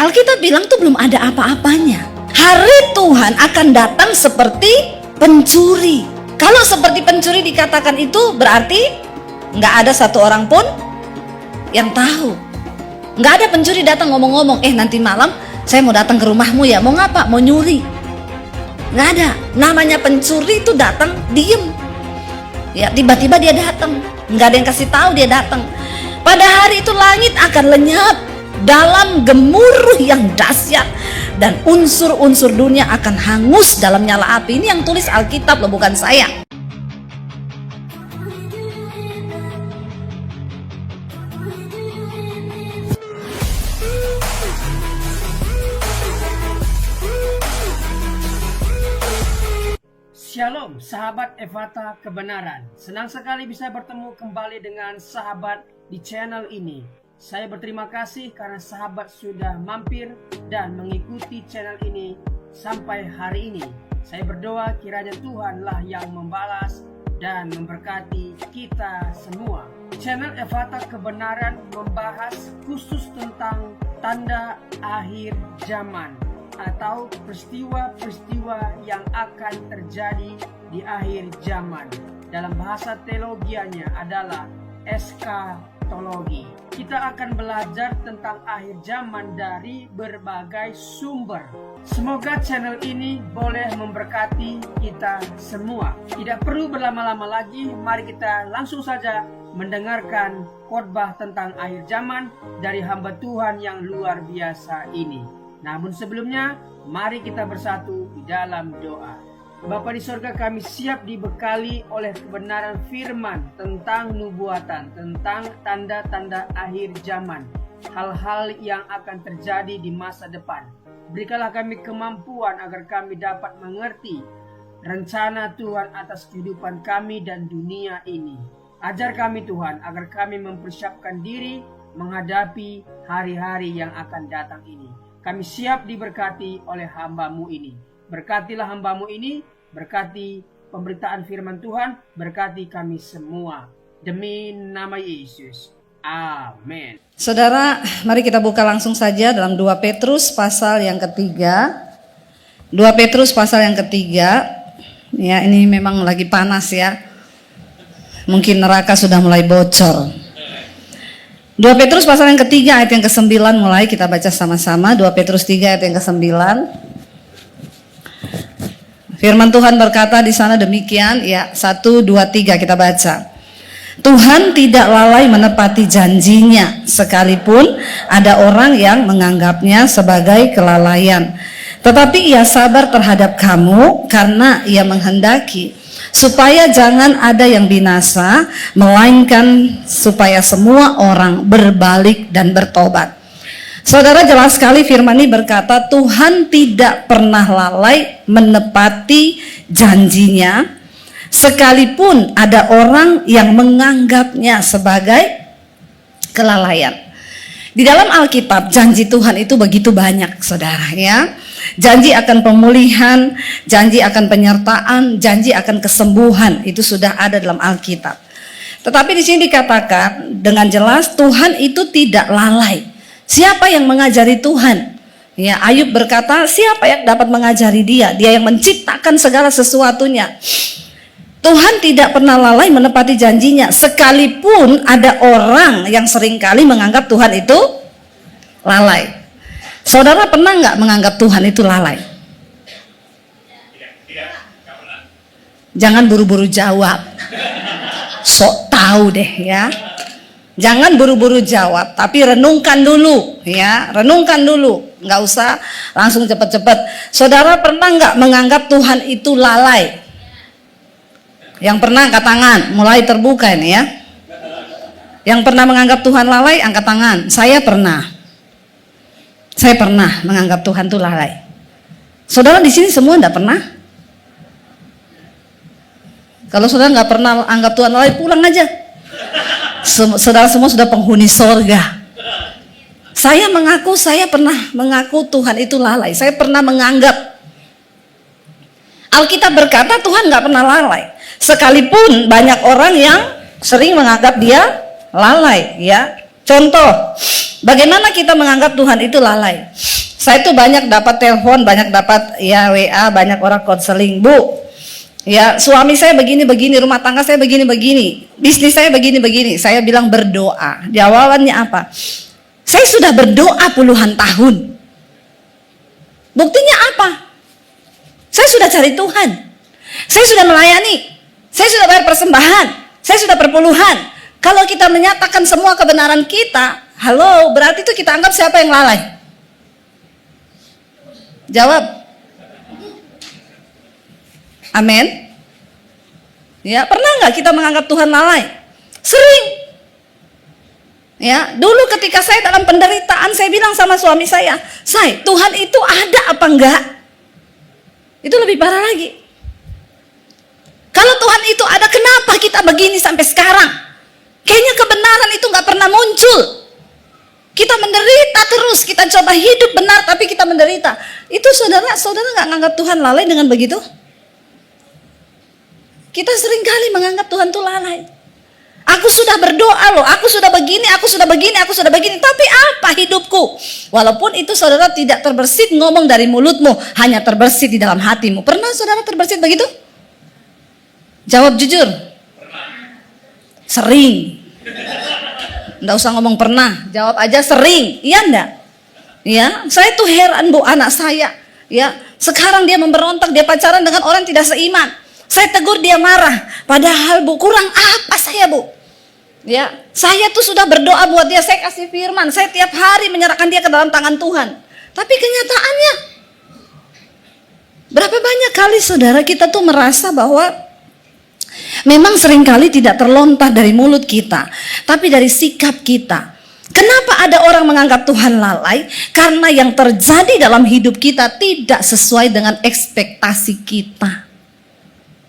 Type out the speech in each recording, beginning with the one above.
Alkitab bilang tuh belum ada apa-apanya. Hari Tuhan akan datang seperti pencuri. Kalau seperti pencuri dikatakan itu berarti nggak ada satu orang pun yang tahu. Nggak ada pencuri datang ngomong-ngomong, nanti malam saya mau datang ke rumahmu ya, mau ngapa? Mau nyuri. Nggak ada. Namanya pencuri itu datang diem. Ya, tiba-tiba dia datang. Nggak ada yang kasih tahu dia datang. Pada hari itu langit akan lenyap dalam gemuruh yang dahsyat, dan unsur-unsur dunia akan hangus dalam nyala api. Ini yang tulis Alkitab loh, bukan saya. Shalom sahabat Ephata Kebenaran. Senang sekali bisa bertemu kembali dengan sahabat di channel ini. Saya berterima kasih karena sahabat sudah mampir dan mengikuti channel ini sampai hari ini. Saya berdoa kiranya Tuhanlah yang membalas dan memberkati kita semua. Channel Ephata Kebenaran membahas khusus tentang tanda akhir zaman atau peristiwa-peristiwa yang akan terjadi di akhir zaman. Dalam bahasa teologianya adalah eskatologi. Kita akan belajar tentang akhir zaman dari berbagai sumber. Semoga channel ini boleh memberkati kita semua. Tidak perlu berlama-lama lagi, mari kita langsung saja mendengarkan khotbah tentang akhir zaman dari hamba Tuhan yang luar biasa ini. Namun sebelumnya, mari kita bersatu di dalam doa. Bapa di sorga, kami siap dibekali oleh kebenaran firman tentang nubuatan, tentang tanda-tanda akhir zaman, hal-hal yang akan terjadi di masa depan. Berikanlah kami kemampuan agar kami dapat mengerti rencana Tuhan atas kehidupan kami dan dunia ini. Ajar kami Tuhan agar kami mempersiapkan diri menghadapi hari-hari yang akan datang ini. Kami siap diberkati oleh hamba-Mu ini. Berkatilah hamba-Mu ini, berkati pemberitaan firman Tuhan, berkati kami semua. Demi nama Yesus. Amin. Saudara, mari kita buka langsung saja dalam 2 Petrus pasal yang ketiga. 2 Petrus pasal yang ketiga. Ya, ini memang lagi panas ya. Mungkin neraka sudah mulai bocor. 2 Petrus pasal yang ketiga ayat yang ke-9 mulai kita baca sama-sama. 2 Petrus 3 ayat yang ke-9. Firman Tuhan berkata di sana demikian, ya, 1, 2, 3 kita baca. Tuhan tidak lalai menepati janjinya, sekalipun ada orang yang menganggapnya sebagai kelalaian. Tetapi ia sabar terhadap kamu karena ia menghendaki supaya jangan ada yang binasa, melainkan supaya semua orang berbalik dan bertobat. Saudara, jelas sekali firman ini berkata Tuhan tidak pernah lalai menepati janjinya, sekalipun ada orang yang menganggapnya sebagai kelalaian. Di dalam Alkitab janji Tuhan itu begitu banyak, saudara ya. Janji akan pemulihan, janji akan penyertaan, janji akan kesembuhan, itu sudah ada dalam Alkitab. Tetapi di sini dikatakan dengan jelas Tuhan itu tidak lalai. Siapa yang mengajari Tuhan? Ya, Ayub berkata, siapa yang dapat mengajari dia? Dia yang menciptakan segala sesuatunya. Tuhan tidak pernah lalai menepati janjinya, sekalipun ada orang yang seringkali menganggap Tuhan itu lalai. Saudara pernah nggak menganggap Tuhan itu lalai? Tidak pernah. Jangan buru-buru jawab. Sok tahu deh ya. Jangan buru-buru jawab, tapi renungkan dulu ya, renungkan dulu. Nggak usah langsung cepet-cepet. Saudara pernah nggak menganggap Tuhan itu lalai? Yang pernah angkat tangan, mulai terbuka ini ya. Yang pernah menganggap Tuhan lalai, angkat tangan. Saya pernah. Saya pernah menganggap Tuhan itu lalai. Saudara di sini semua enggak pernah? Kalau saudara nggak pernah anggap Tuhan lalai, pulang aja. Saudara semua sudah penghuni sorga. Saya pernah mengaku Tuhan itu lalai. Saya pernah menganggap. Alkitab berkata Tuhan nggak pernah lalai. Sekalipun banyak orang yang sering menganggap dia lalai ya. Contoh, bagaimana kita menganggap Tuhan itu lalai? Saya tuh banyak dapat telepon, banyak dapat ya WA, banyak orang konseling, Bu. Ya, suami saya begini-begini, rumah tangga saya begini-begini, bisnis saya begini-begini. Saya bilang berdoa. Jawabannya apa? Saya sudah berdoa puluhan tahun. Buktinya apa? Saya sudah cari Tuhan. Saya sudah melayani. Saya sudah bayar persembahan. Saya sudah perpuluhan. Kalau kita menyatakan semua kebenaran kita, halo, berarti itu kita anggap siapa yang lalai? Jawab. Amin. Ya, pernah nggak kita menganggap Tuhan lalai? Sering. Ya, dulu ketika saya dalam penderitaan, saya bilang sama suami saya, "Say, Tuhan itu ada apa enggak?" Itu lebih parah lagi. Kalau Tuhan itu ada, kenapa kita begini sampai sekarang? Kayaknya kebenaran itu nggak pernah muncul. Kita menderita terus, kita coba hidup benar tapi kita menderita. Itu saudara nggak menganggap Tuhan lalai dengan begitu? Kita seringkali menganggap Tuhan itu lalai. Aku sudah berdoa loh, aku sudah begini, aku sudah begini, aku sudah begini. Tapi apa hidupku? Walaupun itu saudara tidak terbersit ngomong dari mulutmu, hanya terbersit di dalam hatimu. Pernah saudara terbersit begitu? Jawab jujur. Sering. Nggak usah ngomong pernah, jawab aja sering. Iya enggak? Ya, saya tuh heran Bu, anak saya. Ya, sekarang dia memberontak, dia pacaran dengan orang tidak seiman. Saya tegur dia marah. Padahal Bu, kurang apa saya Bu? Ya, saya tuh sudah berdoa buat dia, saya kasih firman, saya tiap hari menyerahkan dia ke dalam tangan Tuhan. Tapi kenyataannya, berapa banyak kali saudara kita tuh merasa bahwa memang seringkali tidak terlontar dari mulut kita, tapi dari sikap kita. Kenapa ada orang menganggap Tuhan lalai? Karena yang terjadi dalam hidup kita tidak sesuai dengan ekspektasi kita.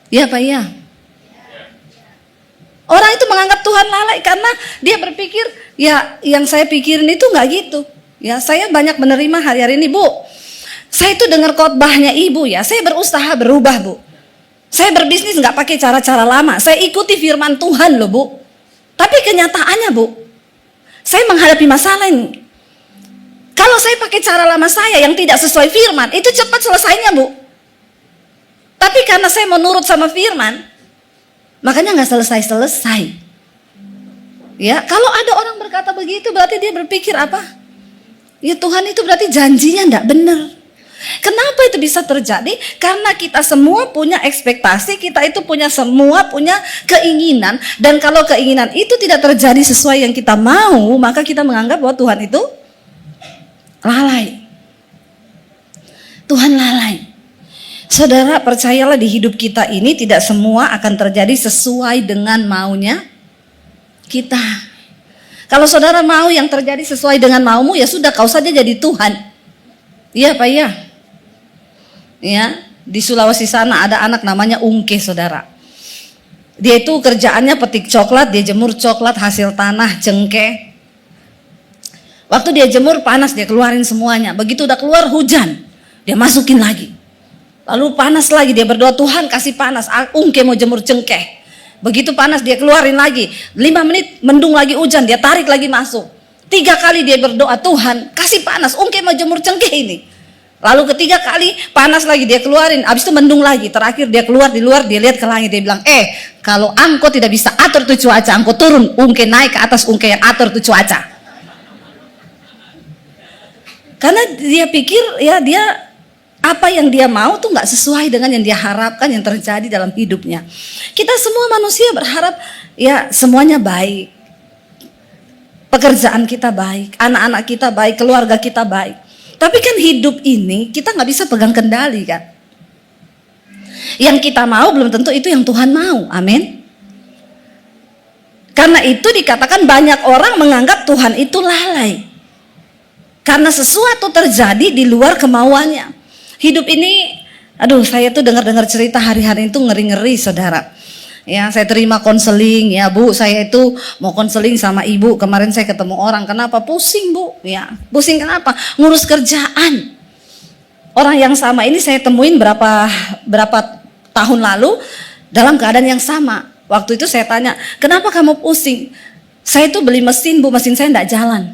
Ya Pak ya? Orang itu menganggap Tuhan lalai karena dia berpikir, ya yang saya pikirin itu nggak gitu. Ya, saya banyak menerima hari-hari ini Bu. Saya itu dengar khotbahnya Ibu ya, saya berusaha berubah Bu. Saya berbisnis nggak pakai cara-cara lama. Saya ikuti firman Tuhan loh Bu. Tapi kenyataannya Bu, saya menghadapi masalah ini. Kalau saya pakai cara lama saya yang tidak sesuai firman, itu cepat selesainya Bu. Tapi karena saya menurut sama firman, makanya nggak selesai-selesai. Ya, kalau ada orang berkata begitu, berarti dia berpikir apa? Ya Tuhan itu berarti janjinya nggak benar. Kenapa itu bisa terjadi? Karena kita semua punya ekspektasi, kita itu semua punya keinginan, dan kalau keinginan itu tidak terjadi sesuai yang kita mau, maka kita menganggap bahwa Tuhan itu lalai. Tuhan lalai. Saudara, percayalah di hidup kita ini tidak semua akan terjadi sesuai dengan maunya kita. Kalau saudara mau yang terjadi sesuai dengan maumu, ya sudah, kau saja jadi Tuhan. Iya Pak ya? Ya, di Sulawesi sana ada anak namanya Ungke saudara. Dia itu kerjaannya petik coklat, dia jemur coklat hasil tanah, cengkeh. Waktu dia jemur panas, dia keluarin semuanya. Begitu udah keluar hujan, dia masukin lagi. Lalu panas lagi, dia berdoa, Tuhan kasih panas, Ungke mau jemur cengkeh. Begitu panas dia keluarin lagi, 5 menit mendung lagi hujan, dia tarik lagi masuk. 3 kali dia berdoa, Tuhan kasih panas, Ungke mau jemur cengkeh ini. Lalu ketiga kali panas lagi dia keluarin, habis itu mendung lagi. Terakhir dia keluar di luar, dia lihat ke langit, dia bilang, kalau engkau tidak bisa atur tuh cuaca, engkau turun, Ungke naik ke atas, Ungke yang atur tuh cuaca. Karena dia pikir ya dia apa yang dia mau tuh nggak sesuai dengan yang dia harapkan yang terjadi dalam hidupnya. Kita semua manusia berharap ya semuanya baik, pekerjaan kita baik, anak-anak kita baik, keluarga kita baik. Tapi kan hidup ini kita nggak bisa pegang kendali kan. Yang kita mau belum tentu itu yang Tuhan mau, amin. Karena itu dikatakan banyak orang menganggap Tuhan itu lalai. Karena sesuatu terjadi di luar kemauannya. Hidup ini, aduh saya tuh dengar-dengar cerita hari-hari itu ngeri-ngeri saudara. Ya, saya terima konseling, ya Bu, saya itu mau konseling sama Ibu. Kemarin saya ketemu orang, kenapa? Pusing Bu, ya. Pusing kenapa? Ngurus kerjaan. Orang yang sama ini saya temuin berapa tahun lalu dalam keadaan yang sama. Waktu itu saya tanya, kenapa kamu pusing? Saya itu beli mesin Bu, mesin saya enggak jalan.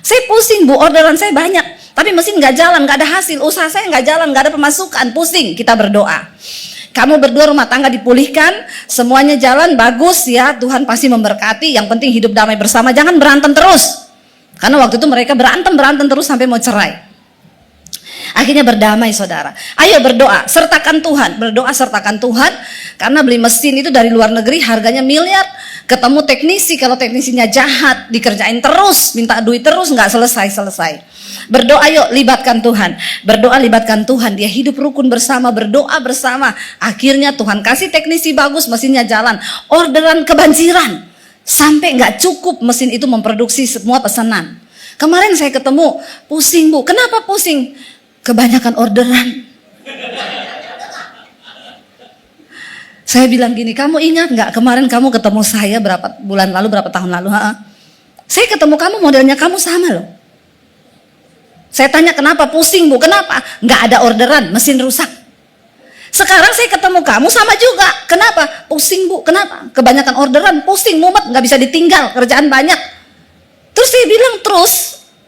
Saya pusing Bu, orderan saya banyak, tapi mesin nggak jalan, nggak ada hasil, usaha saya nggak jalan, nggak ada pemasukan, pusing. Kita berdoa. Kamu berdua rumah tangga dipulihkan, semuanya jalan bagus ya, Tuhan pasti memberkati. Yang penting hidup damai bersama, jangan berantem terus. Karena waktu itu mereka berantem terus sampai mau cerai. Akhirnya berdamai saudara. Ayo berdoa, sertakan Tuhan. Berdoa sertakan Tuhan. Karena beli mesin itu dari luar negeri harganya miliar. Ketemu teknisi, kalau teknisinya jahat, dikerjain terus, minta duit terus, nggak selesai. Berdoa yuk, libatkan Tuhan. Berdoa libatkan Tuhan. Dia hidup rukun bersama, berdoa bersama. Akhirnya Tuhan kasih teknisi bagus, mesinnya jalan. Orderan kebanjiran. Sampai nggak cukup mesin itu memproduksi semua pesanan. Kemarin saya ketemu, pusing Bu. Kenapa pusing? Kebanyakan orderan. Saya bilang gini, kamu ingat nggak kemarin kamu ketemu saya berapa bulan lalu, berapa tahun lalu? Saya ketemu kamu modelnya kamu sama loh. Saya tanya kenapa pusing Bu? Kenapa? Nggak ada orderan, mesin rusak. Sekarang saya ketemu kamu sama juga. Kenapa? Pusing Bu. Kenapa? Kebanyakan orderan, pusing, mumet, nggak bisa ditinggal, kerjaan banyak. Terus saya bilang terus,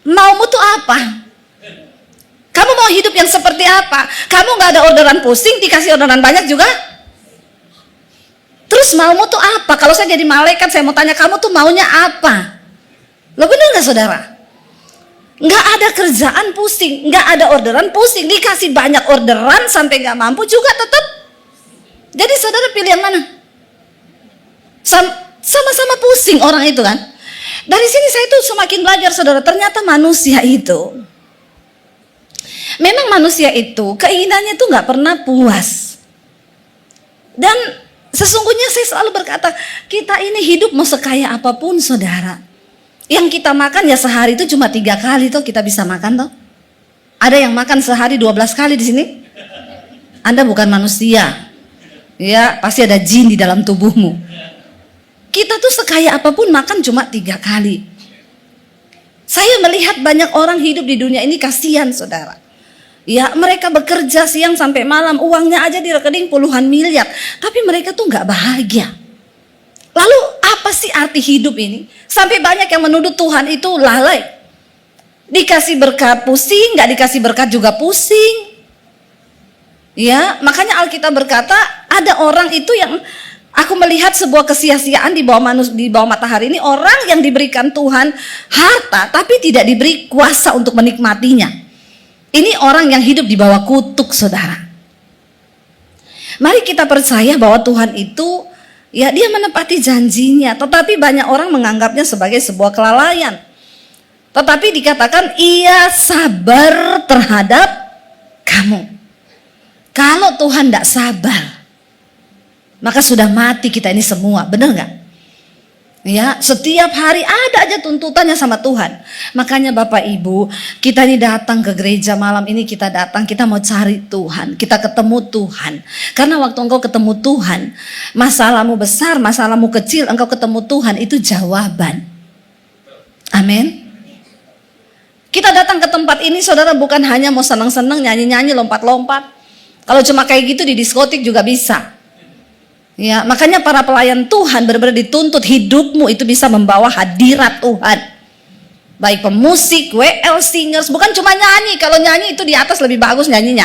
maumu tuh apa? Kamu mau hidup yang seperti apa? Kamu nggak ada orderan pusing, dikasih orderan banyak juga. Terus maumu tuh apa? Kalau saya jadi malaikat, saya mau tanya kamu tuh maunya apa? Lo bener nggak saudara? Nggak ada kerjaan pusing, nggak ada orderan pusing, dikasih banyak orderan sampai nggak mampu juga tetap. Jadi saudara pilih yang mana? Sama-sama pusing orang itu kan. Dari sini saya tuh semakin belajar saudara, ternyata manusia itu, memang manusia itu keinginannya tuh nggak pernah puas. Dan sesungguhnya saya selalu berkata, kita ini hidup mau sekaya apapun saudara, yang kita makan ya sehari itu cuma 3 kali tuh kita bisa makan tuh. Ada yang makan sehari 12 kali di sini? Anda bukan manusia. Ya, pasti ada jin di dalam tubuhmu. Kita tuh sekaya apapun makan cuma 3 kali. Saya melihat banyak orang hidup di dunia ini, kasihan saudara. Ya, mereka bekerja siang sampai malam, uangnya aja di rekening puluhan miliar, tapi mereka tuh nggak bahagia. Lalu apa sih arti hidup ini? Sampai banyak yang menuduh Tuhan itu lalai. Dikasih berkat pusing, nggak dikasih berkat juga pusing. Ya, makanya Alkitab berkata ada orang itu yang aku melihat sebuah kesia-siaan di bawah matahari ini, orang yang diberikan Tuhan harta tapi tidak diberi kuasa untuk menikmatinya. Ini orang yang hidup di bawah kutuk saudara. Mari kita percaya bahwa Tuhan itu, ya dia menepati janjinya, tetapi banyak orang menganggapnya sebagai sebuah kelalaian. Tetapi dikatakan ia sabar terhadap kamu. Kalau Tuhan tidak sabar, maka sudah mati kita ini semua, benar nggak? Ya, setiap hari ada aja tuntutannya sama Tuhan. Makanya Bapak Ibu, kita ini datang ke gereja malam ini, kita datang, kita mau cari Tuhan, kita ketemu Tuhan. Karena waktu engkau ketemu Tuhan, masalahmu besar, masalahmu kecil, engkau ketemu Tuhan, itu jawaban. Amin. Kita datang ke tempat ini saudara bukan hanya mau senang-senang, nyanyi-nyanyi, lompat-lompat. Kalau cuma kayak gitu di diskotik juga bisa. Ya, makanya para pelayan Tuhan benar-benar dituntut hidupmu itu bisa membawa hadirat Tuhan. Baik pemusik, WL singers, bukan cuma nyanyi. Kalau nyanyi itu di atas lebih bagus nyanyinya.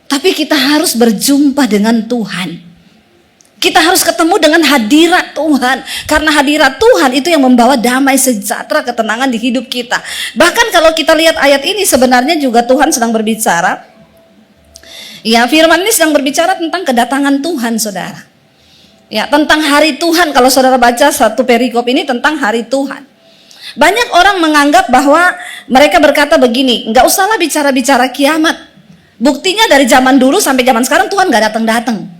Tapi kita harus berjumpa dengan Tuhan. Kita harus ketemu dengan hadirat Tuhan. Karena hadirat Tuhan itu yang membawa damai sejahtera, ketenangan di hidup kita. Bahkan kalau kita lihat ayat ini sebenarnya juga Tuhan sedang berbicara. Ya, firman ini sedang berbicara tentang kedatangan Tuhan, saudara. Ya, tentang hari Tuhan. Kalau saudara baca satu perikop ini tentang hari Tuhan. Banyak orang menganggap bahwa mereka berkata begini, nggak usahlah bicara-bicara kiamat. Buktinya dari zaman dulu sampai zaman sekarang Tuhan nggak datang-datang.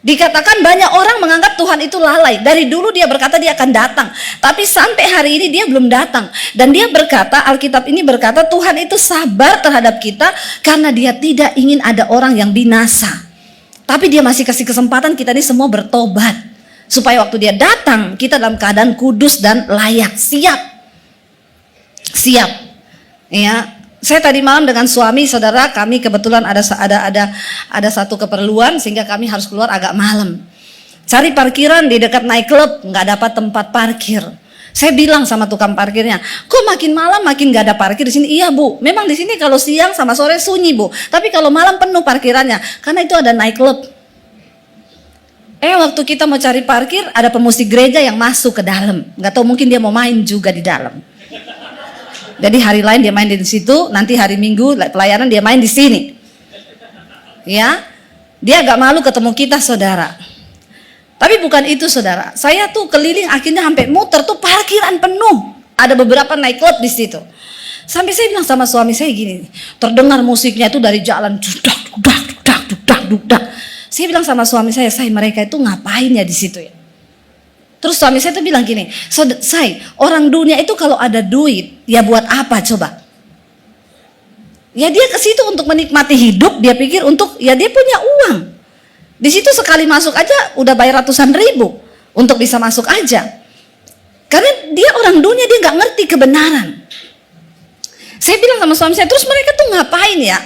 Dikatakan banyak orang menganggap Tuhan itu lalai. Dari dulu dia berkata dia akan datang, tapi sampai hari ini dia belum datang. Dan dia berkata, Alkitab ini berkata Tuhan itu sabar terhadap kita karena dia tidak ingin ada orang yang binasa. Tapi dia masih kasih kesempatan kita ini semua bertobat. Supaya waktu dia datang kita dalam keadaan kudus dan layak, siap. Siap. Ya. Saya tadi malam dengan suami saudara, kami kebetulan ada satu keperluan sehingga kami harus keluar agak malam. Cari parkiran di dekat nightclub, nggak dapat tempat parkir. Saya bilang sama tukang parkirnya, kok makin malam makin gak ada parkir di sini? Iya Bu, memang di sini kalau siang sama sore sunyi Bu, tapi kalau malam penuh parkirannya, karena itu ada night club. Waktu kita mau cari parkir, ada pemusik gereja yang masuk ke dalam, nggak tahu mungkin dia mau main juga di dalam. Jadi hari lain dia main di situ, nanti hari Minggu pelayanan dia main di sini. Ya, dia agak malu ketemu kita saudara. Tapi bukan itu saudara, saya tuh keliling akhirnya sampai muter tuh parkiran penuh. Ada beberapa night club di situ. Sampai saya bilang sama suami saya gini, terdengar musiknya itu dari jalan, dudak dudak dudak dudak dudak. Saya bilang sama suami saya mereka itu ngapain ya di situ ya? Terus suami saya tuh bilang gini, orang dunia itu kalau ada duit, ya buat apa coba? Ya dia ke situ untuk menikmati hidup, dia pikir untuk, ya dia punya uang. Di situ sekali masuk aja udah bayar ratusan ribu untuk bisa masuk aja. Karena dia orang dunia, dia nggak ngerti kebenaran. Saya bilang sama suami saya, terus mereka tuh ngapain ya?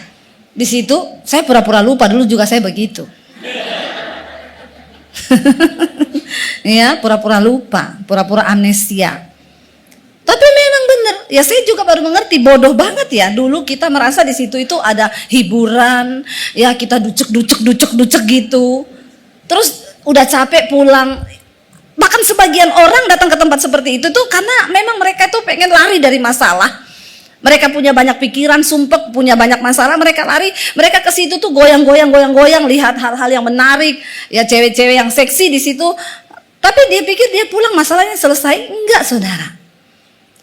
Di situ saya pura-pura lupa, dulu juga saya begitu. Ya, pura-pura lupa, pura-pura amnesia. Tapi memang benar, ya saya juga baru mengerti, bodoh banget ya. Dulu kita merasa di situ itu ada hiburan, ya kita ducek gitu. Terus udah capek pulang. Bahkan sebagian orang datang ke tempat seperti itu tuh karena memang mereka tuh pengen lari dari masalah. Mereka punya banyak pikiran, sumpek, punya banyak masalah, mereka lari, mereka ke situ tuh goyang-goyang, lihat hal-hal yang menarik, ya cewek-cewek yang seksi di situ. Tapi dia pikir dia pulang masalahnya selesai, enggak saudara.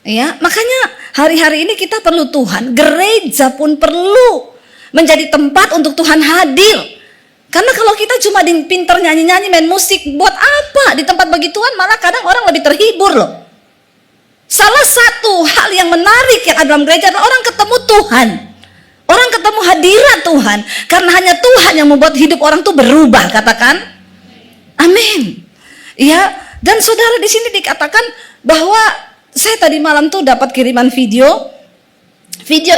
Ya, makanya hari-hari ini kita perlu Tuhan, gereja pun perlu menjadi tempat untuk Tuhan hadir. Karena kalau kita cuma pinter nyanyi-nyanyi, main musik, buat apa? Di tempat begituan malah kadang orang lebih terhibur loh. Salah satu hal yang menarik yang ada dalam gereja adalah orang ketemu Tuhan. Orang ketemu hadirat Tuhan. Karena hanya Tuhan yang membuat hidup orang tuh berubah, katakan amin. Ya, dan saudara di sini dikatakan bahwa saya tadi malam tuh dapat kiriman video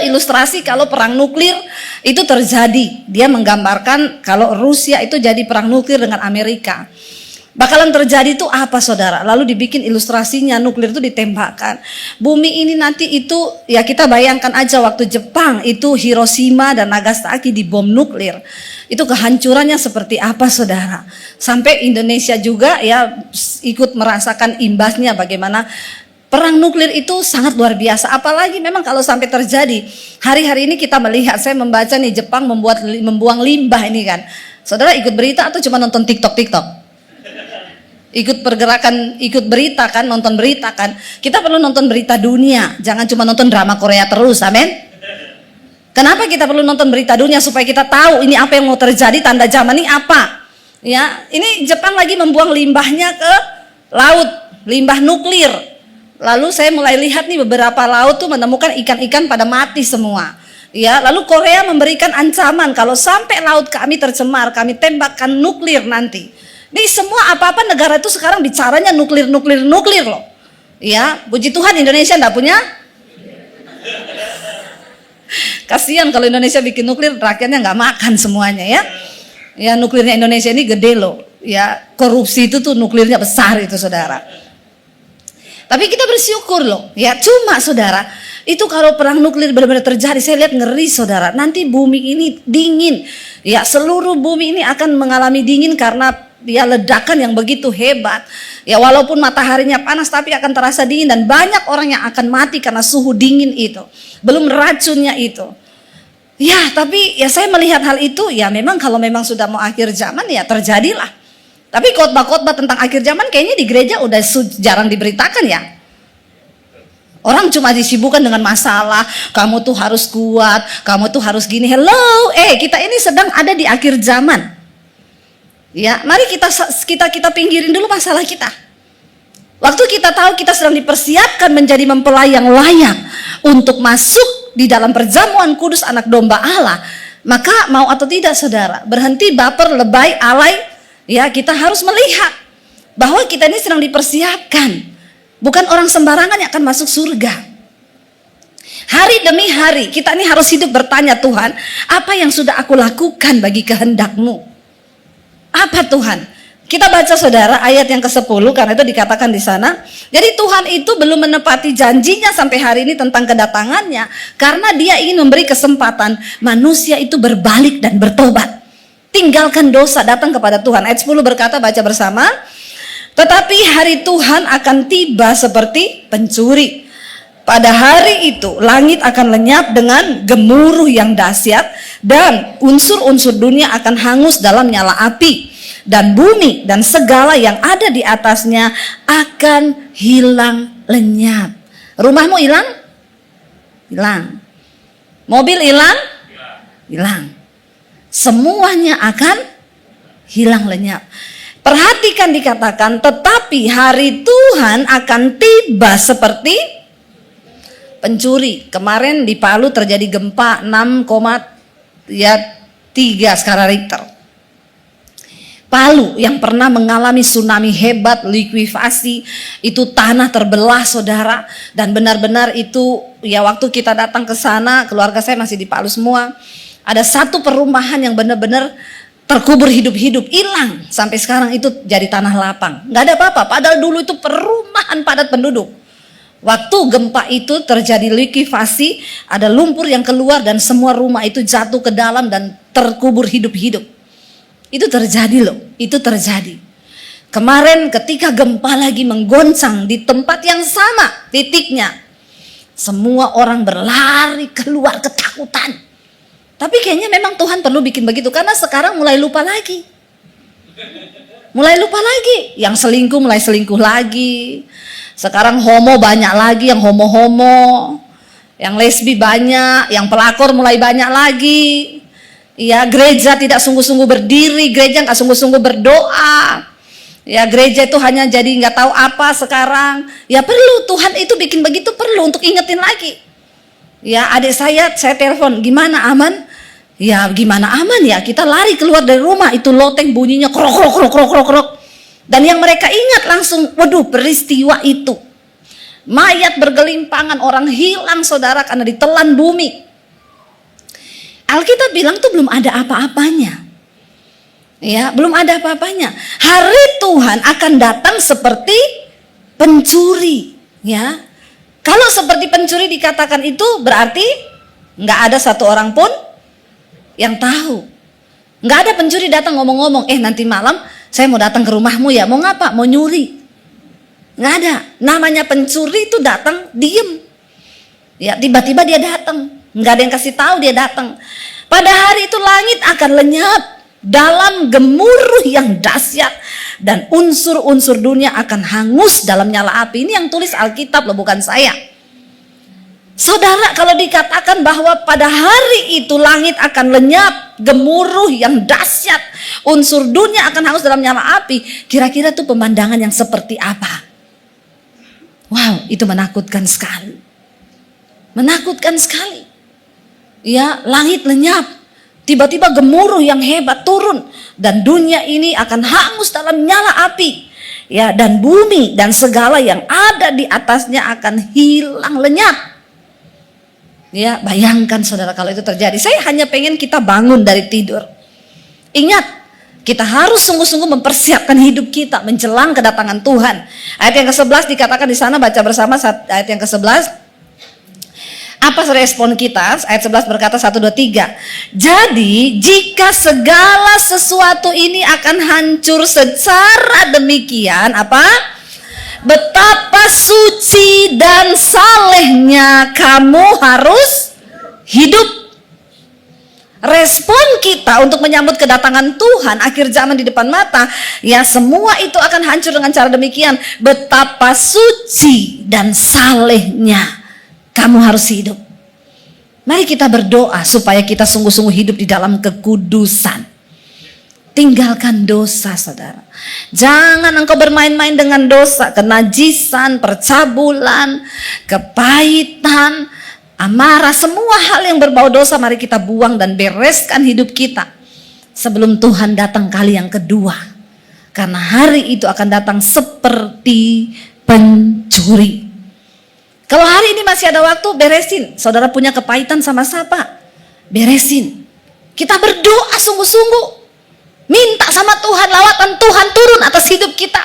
ilustrasi kalau perang nuklir itu terjadi. Dia menggambarkan kalau Rusia itu jadi perang nuklir dengan Amerika. Bakalan terjadi itu apa saudara? Lalu dibikin ilustrasinya, nuklir itu ditembakkan. Bumi ini nanti itu, ya kita bayangkan aja waktu Jepang itu Hiroshima dan Nagasaki dibom nuklir. Itu kehancurannya seperti apa saudara? Sampai Indonesia juga ya ikut merasakan imbasnya bagaimana. Perang nuklir itu sangat luar biasa, apalagi memang kalau sampai terjadi. Hari-hari ini kita melihat, saya membaca nih Jepang membuang limbah ini kan. Saudara ikut berita atau cuma nonton TikTok? Ikut pergerakan, ikut berita kan, nonton berita kan. Kita perlu nonton berita dunia, jangan cuma nonton drama Korea terus, amin. Kenapa kita perlu nonton berita dunia? Supaya kita tahu ini apa yang mau terjadi, tanda zaman ini apa. Ya, ini Jepang lagi membuang limbahnya ke laut, limbah nuklir. Lalu saya mulai lihat nih beberapa laut tuh menemukan ikan-ikan pada mati semua. Ya, lalu Korea memberikan ancaman kalau sampai laut kami tercemar, kami tembakkan nuklir nanti. Ini semua apa-apa negara itu sekarang bicaranya nuklir loh. Ya, puji Tuhan Indonesia enggak punya. Kasihan kalau Indonesia bikin nuklir, rakyatnya nggak makan semuanya ya. Ya, nuklirnya Indonesia ini gede loh. Ya, korupsi itu tuh nuklirnya besar itu saudara. Tapi kita bersyukur loh, ya cuma saudara, itu kalau perang nuklir benar-benar terjadi, saya lihat ngeri saudara. Nanti bumi ini dingin, ya seluruh bumi ini akan mengalami dingin karena ya ledakan yang begitu hebat. Ya walaupun mataharinya panas tapi akan terasa dingin dan banyak orang yang akan mati karena suhu dingin itu. Belum racunnya itu. Ya tapi ya saya melihat hal itu, ya memang kalau memang sudah mau akhir zaman ya terjadilah. Tapi khotbah-khotbah tentang akhir zaman kayaknya di gereja udah jarang diberitakan ya. Orang cuma disibukkan dengan masalah, kamu tuh harus kuat, kamu tuh harus gini. Hello, kita ini sedang ada di akhir zaman. Ya, mari kita pinggirin dulu masalah kita. Waktu kita tahu kita sedang dipersiapkan menjadi mempelai yang layak untuk masuk di dalam perjamuan kudus anak domba Allah, maka mau atau tidak saudara, berhenti baper, lebay, alay. Ya, kita harus melihat bahwa kita ini sedang dipersiapkan. Bukan orang sembarangan yang akan masuk surga. Hari demi hari kita ini harus hidup bertanya, Tuhan, apa yang sudah aku lakukan bagi kehendak-Mu? Apa Tuhan? Kita baca saudara ayat yang ke-10 karena itu dikatakan di sana. Jadi Tuhan itu belum menepati janjinya sampai hari ini tentang kedatangannya karena dia ingin memberi kesempatan manusia itu berbalik dan bertobat. Tinggalkan dosa, datang kepada Tuhan. Ayat 10 berkata, baca bersama. Tetapi hari Tuhan akan tiba seperti pencuri. Pada hari itu langit akan lenyap dengan gemuruh yang dahsyat dan unsur-unsur dunia akan hangus dalam nyala api. Dan bumi dan segala yang ada di atasnya akan hilang lenyap. Rumahmu hilang? Hilang. Mobil hilang? Hilang. Semuanya akan hilang lenyap. Perhatikan dikatakan, tetapi hari Tuhan akan tiba seperti pencuri. Kemarin di Palu terjadi gempa 6,3 skala Richter. Palu yang pernah mengalami tsunami hebat, likuifasi, itu tanah terbelah saudara, dan benar-benar itu ya waktu kita datang ke sana, keluarga saya masih di Palu semua, ada satu perumahan yang benar-benar terkubur hidup-hidup, hilang, sampai sekarang itu jadi tanah lapang, nggak ada apa-apa, padahal dulu itu perumahan padat penduduk. Waktu gempa itu terjadi likuifasi, ada lumpur yang keluar dan semua rumah itu jatuh ke dalam dan terkubur hidup-hidup. Itu terjadi loh, itu terjadi. Kemarin ketika gempa lagi menggoncang di tempat yang sama titiknya, semua orang berlari keluar ketakutan. Tapi kayaknya memang Tuhan perlu bikin begitu karena sekarang mulai lupa lagi. Mulai lupa lagi, yang selingkuh mulai selingkuh lagi. Sekarang homo banyak lagi, yang homo-homo, yang lesbi banyak, yang pelakor mulai banyak lagi. Ya, gereja tidak sungguh-sungguh berdiri, gereja nggak sungguh-sungguh berdoa. Ya, gereja itu hanya jadi nggak tahu apa sekarang. Ya perlu, Tuhan itu bikin begitu perlu untuk ingetin lagi. Ya, adik saya telepon, gimana aman? Ya gimana aman ya, kita lari keluar dari rumah, itu loteng bunyinya krok krok krok krok krok krok. Dan yang mereka ingat langsung, waduh peristiwa itu. Mayat bergelimpangan, orang hilang saudara karena ditelan bumi. Alkitab bilang tuh belum ada apa-apanya. Ya, belum ada apa-apanya. Hari Tuhan akan datang seperti pencuri, ya. Kalau seperti pencuri dikatakan itu berarti nggak ada satu orang pun yang tahu. Nggak ada pencuri datang ngomong-ngomong, nanti malam saya mau datang ke rumahmu ya, mau ngapa? Mau nyuri. Nggak ada. Namanya pencuri itu datang diem. Ya, tiba-tiba dia datang. Nggak ada yang kasih tahu dia datang. Pada hari itu langit akan lenyap dalam gemuruh yang dahsyat dan unsur-unsur dunia akan hangus dalam nyala api. Ini yang tulis Alkitab loh, bukan saya. Saudara, kalau dikatakan bahwa pada hari itu langit akan lenyap, gemuruh yang dahsyat, unsur dunia akan hangus dalam nyala api, kira-kira itu pemandangan yang seperti apa? Wow, itu menakutkan sekali. Menakutkan sekali. Ya, langit lenyap, tiba-tiba gemuruh yang hebat turun dan dunia ini akan hangus dalam nyala api. Ya, dan bumi dan segala yang ada di atasnya akan hilang lenyap. Ya, bayangkan saudara kalau itu terjadi. Saya hanya pengen kita bangun dari tidur. Ingat, kita harus sungguh-sungguh mempersiapkan hidup kita menjelang kedatangan Tuhan. Ayat yang ke-11 dikatakan di sana, baca bersama ayat yang ke-11. Apa respon kita? Ayat 11 berkata 1, 2, 3. Jadi jika segala sesuatu ini akan hancur secara demikian, apa? Betapa suci dan salehnya kamu harus hidup. Respon kita untuk menyambut kedatangan Tuhan akhir zaman di depan mata, ya semua itu akan hancur dengan cara demikian. Betapa suci dan salehnya kamu harus hidup. Mari kita berdoa supaya kita sungguh-sungguh hidup di dalam kekudusan. Tinggalkan dosa, saudara. Jangan engkau bermain-main dengan dosa, kenajisan, percabulan, kepahitan, amarah, semua hal yang berbau dosa mari kita buang dan bereskan hidup kita sebelum Tuhan datang kali yang kedua. Karena hari itu akan datang seperti pencuri. Kalau hari ini masih ada waktu, beresin. Saudara punya kepahitan sama siapa? Beresin. Kita berdoa sungguh-sungguh. Minta sama Tuhan, lawatan Tuhan turun atas hidup kita.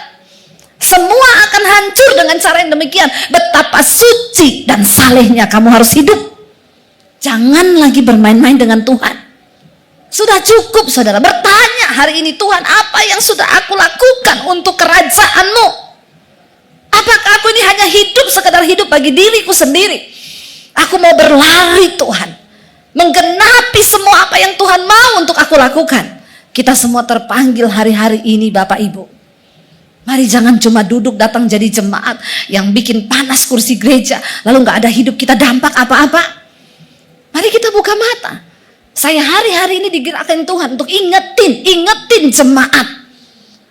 Semua akan hancur dengan cara yang demikian. Betapa suci dan salehnya kamu harus hidup. Jangan lagi bermain-main dengan Tuhan. Sudah cukup saudara bertanya hari ini, Tuhan, apa yang sudah aku lakukan untuk kerajaan-Mu? Apakah aku ini hanya hidup sekedar hidup bagi diriku sendiri? Aku mau berlari Tuhan, menggenapi semua apa yang Tuhan mau untuk aku lakukan. Kita semua terpanggil hari-hari ini Bapak Ibu. Mari jangan cuma duduk datang jadi jemaat yang bikin panas kursi gereja, lalu gak ada hidup kita dampak apa-apa. Mari kita buka mata. Saya hari-hari ini digerakkan Tuhan untuk ingetin jemaat.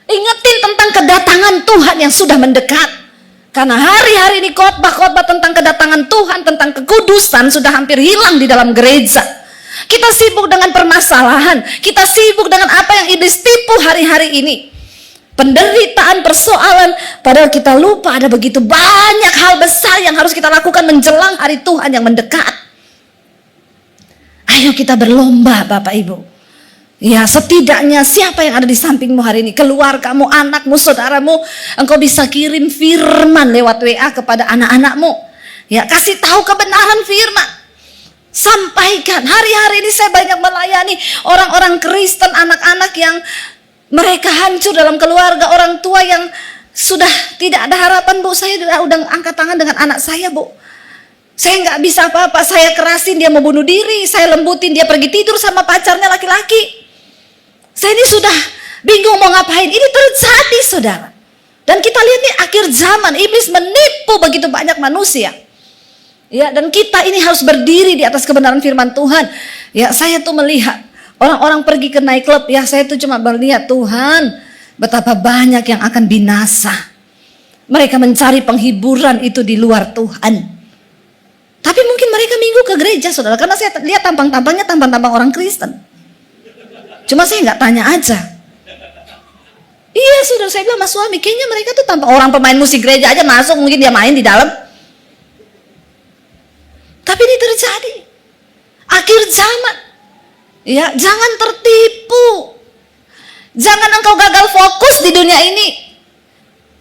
Ingetin tentang kedatangan Tuhan yang sudah mendekat. Karena hari-hari ini khotbah-khotbah tentang kedatangan Tuhan, tentang kekudusan sudah hampir hilang di dalam gereja. Kita sibuk dengan permasalahan, kita sibuk dengan apa yang iblis tipu hari-hari ini. Penderitaan, persoalan, padahal kita lupa ada begitu banyak hal besar yang harus kita lakukan menjelang hari Tuhan yang mendekat. Ayo kita berlomba Bapak Ibu. Ya, setidaknya siapa yang ada di sampingmu hari ini, keluargamu, anakmu, saudaramu, engkau bisa kirim firman lewat WA kepada anak-anakmu. Ya, kasih tahu kebenaran firman. Sampaikan. Hari-hari ini saya banyak melayani orang-orang Kristen, anak-anak yang mereka hancur dalam keluarga, orang tua yang sudah tidak ada harapan. Bu, saya udah angkat tangan dengan anak saya, Bu. Saya nggak bisa apa-apa, saya kerasin dia mau bunuh diri, saya lembutin dia pergi tidur sama pacarnya laki-laki. Saya ini sudah bingung mau ngapain. Ini terjadi saudara. Dan kita lihat nih akhir zaman, iblis menipu begitu banyak manusia. Ya, dan kita ini harus berdiri di atas kebenaran firman Tuhan. Ya, saya tuh melihat orang-orang pergi ke night club, ya saya tuh cuma melihat Tuhan, betapa banyak yang akan binasa. Mereka mencari penghiburan itu di luar Tuhan. Tapi mungkin mereka minggu ke gereja saudara, karena saya lihat tampang-tampangnya tampang-tampang orang Kristen. Cuma saya nggak tanya aja. Iya saudara, saya bilang mas suami, kayaknya mereka tuh tampang orang pemain musik gereja aja masuk, mungkin dia main di dalam. Tapi ini terjadi. Akhir zaman. Ya, jangan tertipu. Jangan engkau gagal fokus di dunia ini.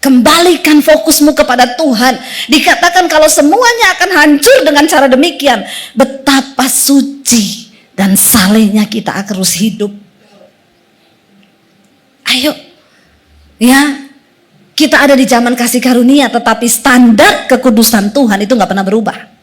Kembalikan fokusmu kepada Tuhan. Dikatakan kalau semuanya akan hancur dengan cara demikian, betapa suci dan salehnya kita akan terus hidup. Ayo. Ya. Kita ada di zaman kasih karunia, tetapi standar kekudusan Tuhan itu gak pernah berubah.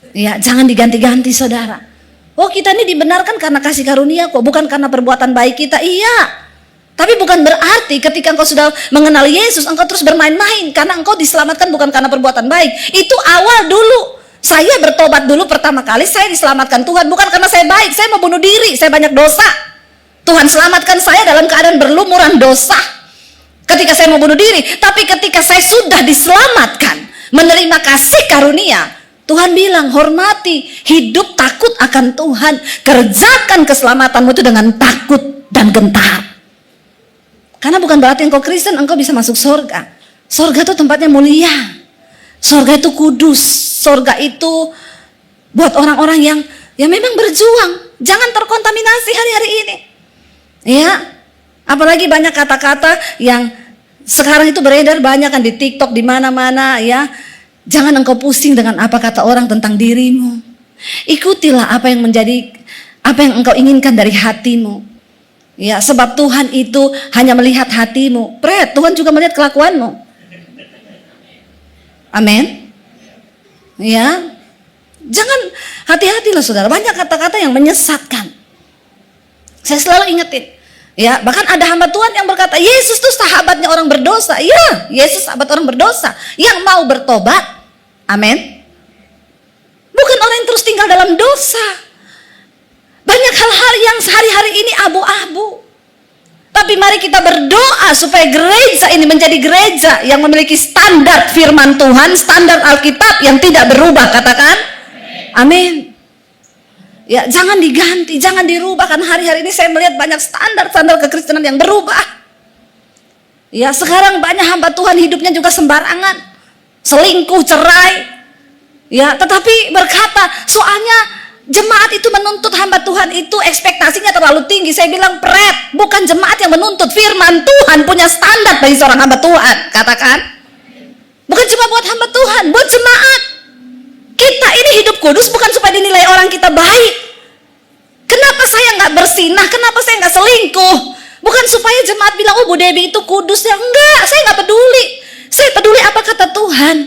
Ya, jangan diganti-ganti saudara. Oh, kita ini dibenarkan karena kasih karunia kok, bukan karena perbuatan baik kita. Iya. Tapi bukan berarti ketika engkau sudah mengenal Yesus, engkau terus bermain-main karena engkau diselamatkan bukan karena perbuatan baik. Itu awal dulu. Saya bertobat dulu pertama kali, saya diselamatkan Tuhan bukan karena saya baik, saya mau bunuh diri, saya banyak dosa. Tuhan selamatkan saya dalam keadaan berlumuran dosa. Ketika saya mau bunuh diri, tapi ketika saya sudah diselamatkan, menerima kasih karunia, Tuhan bilang, hormati, hidup takut akan Tuhan. Kerjakan keselamatanmu itu dengan takut dan gentar. Karena bukan berarti engkau Kristen, engkau bisa masuk surga. Surga itu tempatnya mulia. Surga itu kudus. Surga itu buat orang-orang yang memang berjuang. Jangan terkontaminasi hari-hari ini. Ya, apalagi banyak kata-kata yang sekarang itu beredar banyak kan di TikTok, di mana-mana ya. Jangan engkau pusing dengan apa kata orang tentang dirimu. Ikutilah apa yang engkau inginkan dari hatimu. Ya, sebab Tuhan itu hanya melihat hatimu. Tuhan juga melihat kelakuanmu. Amin. Ya. Jangan, hati-hati loh saudara. Banyak kata-kata yang menyesatkan. Saya selalu ingetin. Ya, bahkan ada hamba Tuhan yang berkata, Yesus tuh sahabatnya orang berdosa. Iya, Yesus sahabat orang berdosa yang mau bertobat. Amin. Bukan orang yang terus tinggal dalam dosa. Banyak hal-hal yang sehari-hari ini abu-abu. Tapi mari kita berdoa supaya gereja ini menjadi gereja yang memiliki standar firman Tuhan, standar Alkitab yang tidak berubah. Katakan amin. Ya, jangan diganti, jangan dirubah. Karena hari-hari ini saya melihat banyak standar-standar kekristenan yang berubah. Ya, sekarang banyak hamba Tuhan hidupnya juga sembarangan. Selingkuh, cerai. Ya, tetapi berkata, soalnya Jemaat itu menuntut hamba Tuhan itu ekspektasinya terlalu tinggi. Saya bilang pret, bukan jemaat yang menuntut. Firman Tuhan punya standar bagi seorang hamba Tuhan. Katakan, bukan cuma buat hamba Tuhan, buat jemaat. Kita ini hidup kudus bukan supaya dinilai orang kita baik. Kenapa saya nggak bersinah? Kenapa saya nggak selingkuh? Bukan supaya jemaat bilang, oh Bu Debbie itu kudus ya. Enggak, saya nggak peduli. Saya peduli apa kata Tuhan.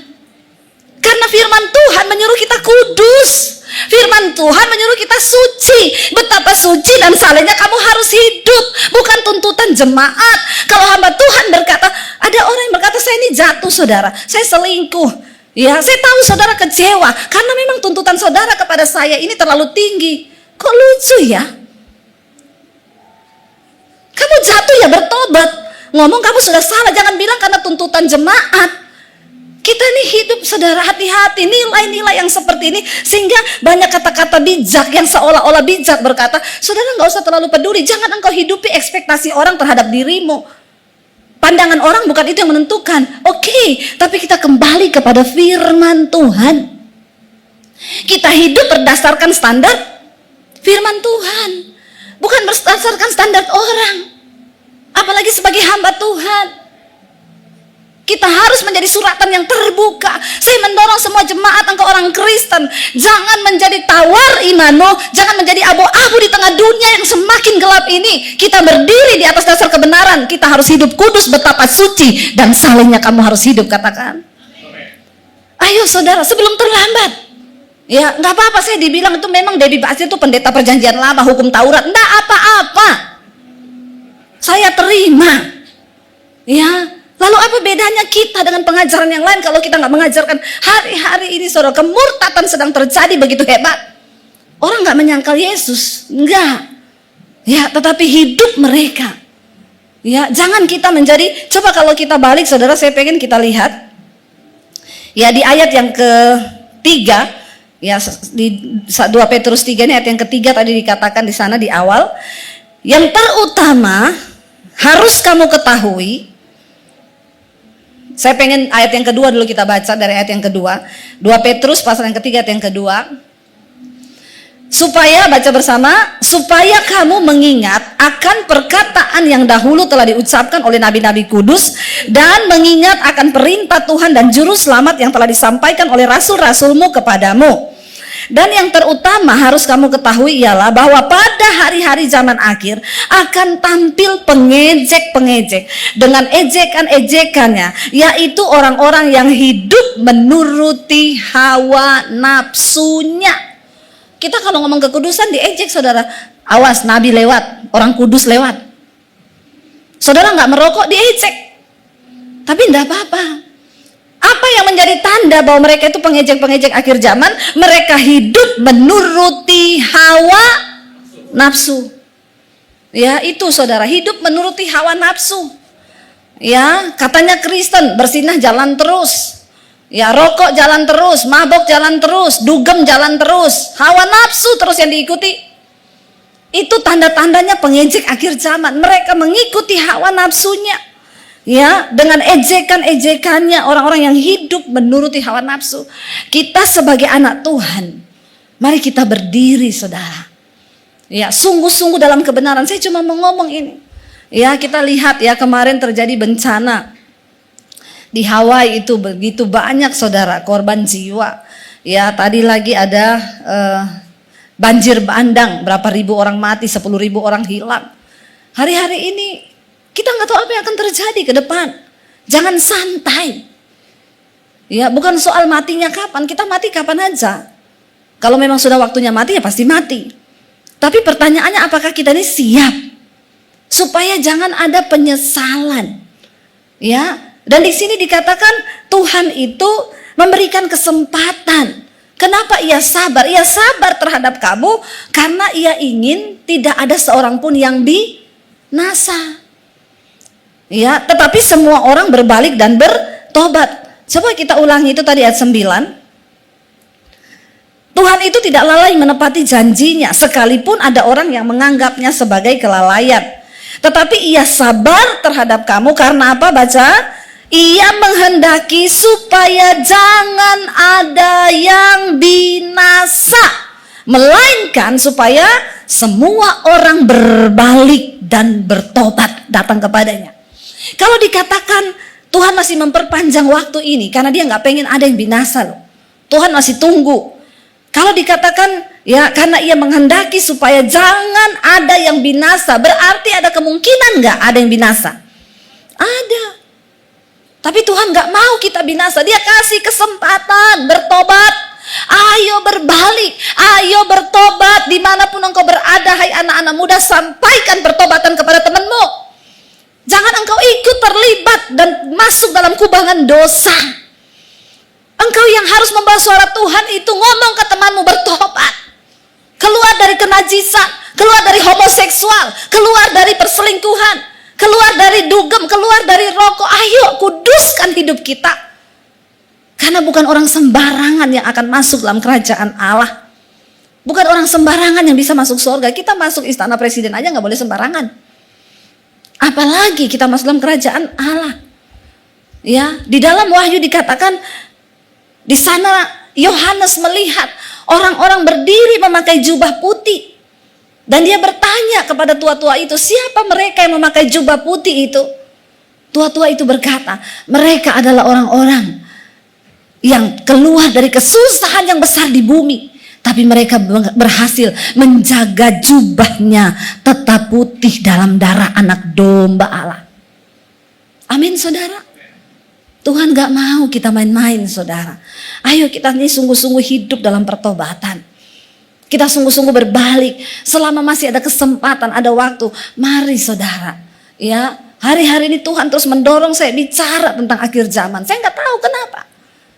Karena firman Tuhan menyuruh kita kudus. Firman Tuhan menyuruh kita suci. Betapa suci dan salehnya kamu harus hidup. Bukan tuntutan jemaat. Kalau hamba Tuhan berkata, ada orang yang berkata, saya ini jatuh saudara, saya selingkuh. Ya, saya tahu saudara kecewa. Karena memang tuntutan saudara kepada saya ini terlalu tinggi. Kok lucu ya? Kamu jatuh ya bertobat. Ngomong kamu sudah salah, jangan bilang karena tuntutan jemaat. Kita ini hidup saudara, hati-hati, nilai-nilai yang seperti ini. Sehingga banyak kata-kata bijak yang seolah-olah bijak berkata, saudara gak usah terlalu peduli. Jangan engkau hidupi ekspektasi orang terhadap dirimu. Pandangan orang bukan itu yang menentukan. Oke, tapi kita kembali kepada firman Tuhan. Kita hidup berdasarkan standar firman Tuhan, bukan berdasarkan standar orang. Apalagi sebagai hamba Tuhan, kita harus menjadi suratan yang terbuka. Saya mendorong semua jemaat, engkau orang Kristen, jangan menjadi tawar imano, jangan menjadi abu-abu di tengah dunia yang semakin gelap ini. Kita berdiri di atas dasar kebenaran. Kita harus hidup kudus, betapa suci dan salehnya kamu harus hidup. Katakan, ayo saudara, sebelum terlambat. Ya, nggak apa-apa saya dibilang itu memang Debbie Basir itu pendeta perjanjian lama, hukum Taurat. Nggak apa-apa, saya terima. Ya. Lalu apa bedanya kita dengan pengajaran yang lain kalau kita nggak mengajarkan hari-hari ini saudara, kemurtatan sedang terjadi begitu hebat. Orang nggak menyangkal Yesus, enggak. Ya, tetapi hidup mereka. Ya, jangan kita menjadi, coba kalau kita balik saudara, saya pengen kita lihat. Ya di ayat yang ketiga, ya di 2 Petrus 3 ini ayat yang ketiga tadi dikatakan di sana di awal. Yang terutama harus kamu ketahui. Saya pengen ayat yang kedua dulu kita baca dari ayat yang kedua. 2 Petrus pasal yang ketiga ayat yang kedua. Supaya, baca bersama, supaya kamu mengingat akan perkataan yang dahulu telah diucapkan oleh nabi-nabi kudus, dan mengingat akan perintah Tuhan dan juru selamat yang telah disampaikan oleh rasul-rasulmu kepadamu. Dan yang terutama harus kamu ketahui ialah bahwa pada hari-hari zaman akhir akan tampil pengejek-pengejek dengan ejekan-ejekannya, yaitu orang-orang yang hidup menuruti hawa nafsunya. Kita kalau ngomong kekudusan diejek saudara. Awas, nabi lewat, orang kudus lewat. Saudara nggak merokok diejek. Tapi enggak apa-apa. Apa yang menjadi tanda bahwa mereka itu pengejek-pengejek akhir zaman? Mereka hidup menuruti hawa nafsu. Ya, itu saudara, hidup menuruti hawa nafsu. Ya, katanya Kristen, bersinah jalan terus. Ya, rokok jalan terus, mabok jalan terus, dugem jalan terus, hawa nafsu terus yang diikuti. Itu tanda-tandanya pengejek akhir zaman. Mereka mengikuti hawa nafsunya. Ya, dengan ejekan-ejekannya orang-orang yang hidup menuruti hawa nafsu. Kita sebagai anak Tuhan, mari kita berdiri saudara. Ya, sungguh-sungguh dalam kebenaran. Saya cuma mau ngomong ini. Ya, kita lihat ya kemarin terjadi bencana di Hawaii itu begitu banyak saudara korban jiwa. Ya, tadi lagi ada banjir bandang, berapa ribu orang mati, 10.000 orang hilang. Hari-hari ini kita nggak tahu apa yang akan terjadi ke depan. Jangan santai. Ya, bukan soal matinya kapan, kita mati kapan aja. Kalau memang sudah waktunya mati ya pasti mati. Tapi pertanyaannya apakah kita ini siap? Supaya jangan ada penyesalan. Ya, dan di sini dikatakan Tuhan itu memberikan kesempatan. Kenapa ia sabar? Ia sabar terhadap kamu karena ia ingin tidak ada seorang pun yang binasa. Ya, tetapi semua orang berbalik dan bertobat. Coba kita ulangi itu tadi ayat 9. Tuhan itu tidak lalai menepati janjinya, sekalipun ada orang yang menganggapnya sebagai kelalaian. Tetapi ia sabar terhadap kamu karena apa? Baca. Ia menghendaki supaya jangan ada yang binasa, melainkan supaya semua orang berbalik dan bertobat datang kepadanya. Kalau dikatakan Tuhan masih memperpanjang waktu ini karena dia nggak pengen ada yang binasa loh. Tuhan masih tunggu. Kalau dikatakan ya karena ia menghendaki supaya jangan ada yang binasa, berarti ada kemungkinan nggak ada yang binasa? Ada. Tapi Tuhan nggak mau kita binasa. Dia kasih kesempatan bertobat. Ayo berbalik, ayo bertobat dimanapun engkau berada, hai anak-anak muda, sampaikan pertobatan kepada temanmu. Jangan engkau ikut terlibat dan masuk dalam kubangan dosa. Engkau yang harus membawa suara Tuhan itu ngomong ke temanmu bertobat. Keluar dari kenajisan, keluar dari homoseksual, keluar dari perselingkuhan, keluar dari dugem, keluar dari rokok. Ayo kuduskan hidup kita. Karena bukan orang sembarangan yang akan masuk dalam kerajaan Allah. Bukan orang sembarangan yang bisa masuk surga. Kita masuk istana presiden aja gak boleh sembarangan. Apalagi kita masuk dalam kerajaan Allah. Ya, di dalam Wahyu dikatakan di sana Yohanes melihat orang-orang berdiri memakai jubah putih. Dan dia bertanya kepada tua-tua itu, siapa mereka yang memakai jubah putih itu? Tua-tua itu berkata, mereka adalah orang-orang yang keluar dari kesusahan yang besar di bumi. Tapi mereka berhasil menjaga jubahnya tetap putih dalam darah anak domba Allah. Amin saudara. Tuhan gak mau kita main-main saudara. Ayo kita ini sungguh-sungguh hidup dalam pertobatan. Kita sungguh-sungguh berbalik. Selama masih ada kesempatan, ada waktu. Mari saudara. Ya, hari-hari ini Tuhan terus mendorong saya bicara tentang akhir zaman. Saya gak tahu kenapa.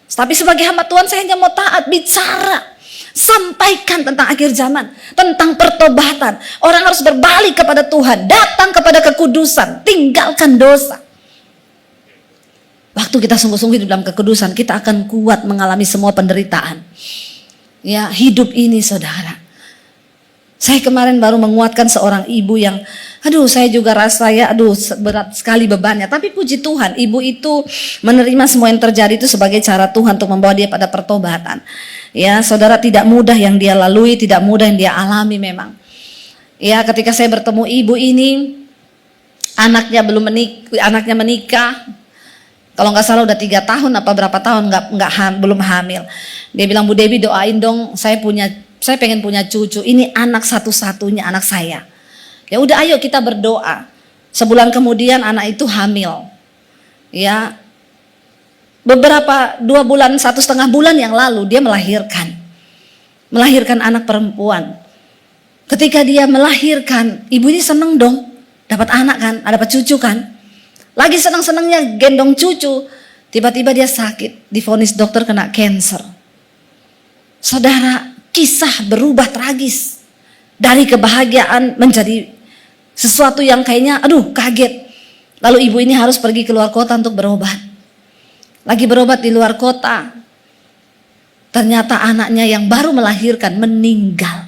Tapi sebagai hamba Tuhan saya hanya mau taat bicara. Sampaikan tentang akhir zaman. Tentang pertobatan. Orang harus berbalik kepada Tuhan. Datang kepada kekudusan. Tinggalkan dosa. Waktu kita sungguh-sungguh hidup dalam kekudusan, kita akan kuat mengalami semua penderitaan. Ya, hidup ini saudara. Saya kemarin baru menguatkan seorang ibu yang, saya juga rasa ya, berat sekali bebannya. Tapi puji Tuhan, ibu itu menerima semua yang terjadi itu sebagai cara Tuhan untuk membawa dia pada pertobatan. Ya, saudara, tidak mudah yang dia lalui, tidak mudah yang dia alami memang. Ya, ketika saya bertemu ibu ini, anaknya menikah. Kalau nggak salah udah 3 tahun apa berapa tahun belum hamil. Dia bilang, Bu Debbie doain dong, saya pengen punya cucu. Ini anak satu-satunya anak saya. Ya udah ayo kita berdoa. Sebulan kemudian anak itu hamil. Ya, 2 bulan 1,5 bulan yang lalu dia melahirkan anak perempuan. Ketika dia melahirkan, ibu ini seneng dong, dapat anak kan, dapat cucu kan. Lagi senang-senangnya gendong cucu, tiba-tiba dia sakit, divonis dokter kena cancer. Saudara, kisah berubah tragis. Dari kebahagiaan menjadi sesuatu yang kayaknya kaget. Lalu ibu ini harus pergi ke luar kota untuk berobat. Lagi berobat di luar kota, ternyata anaknya yang baru melahirkan meninggal.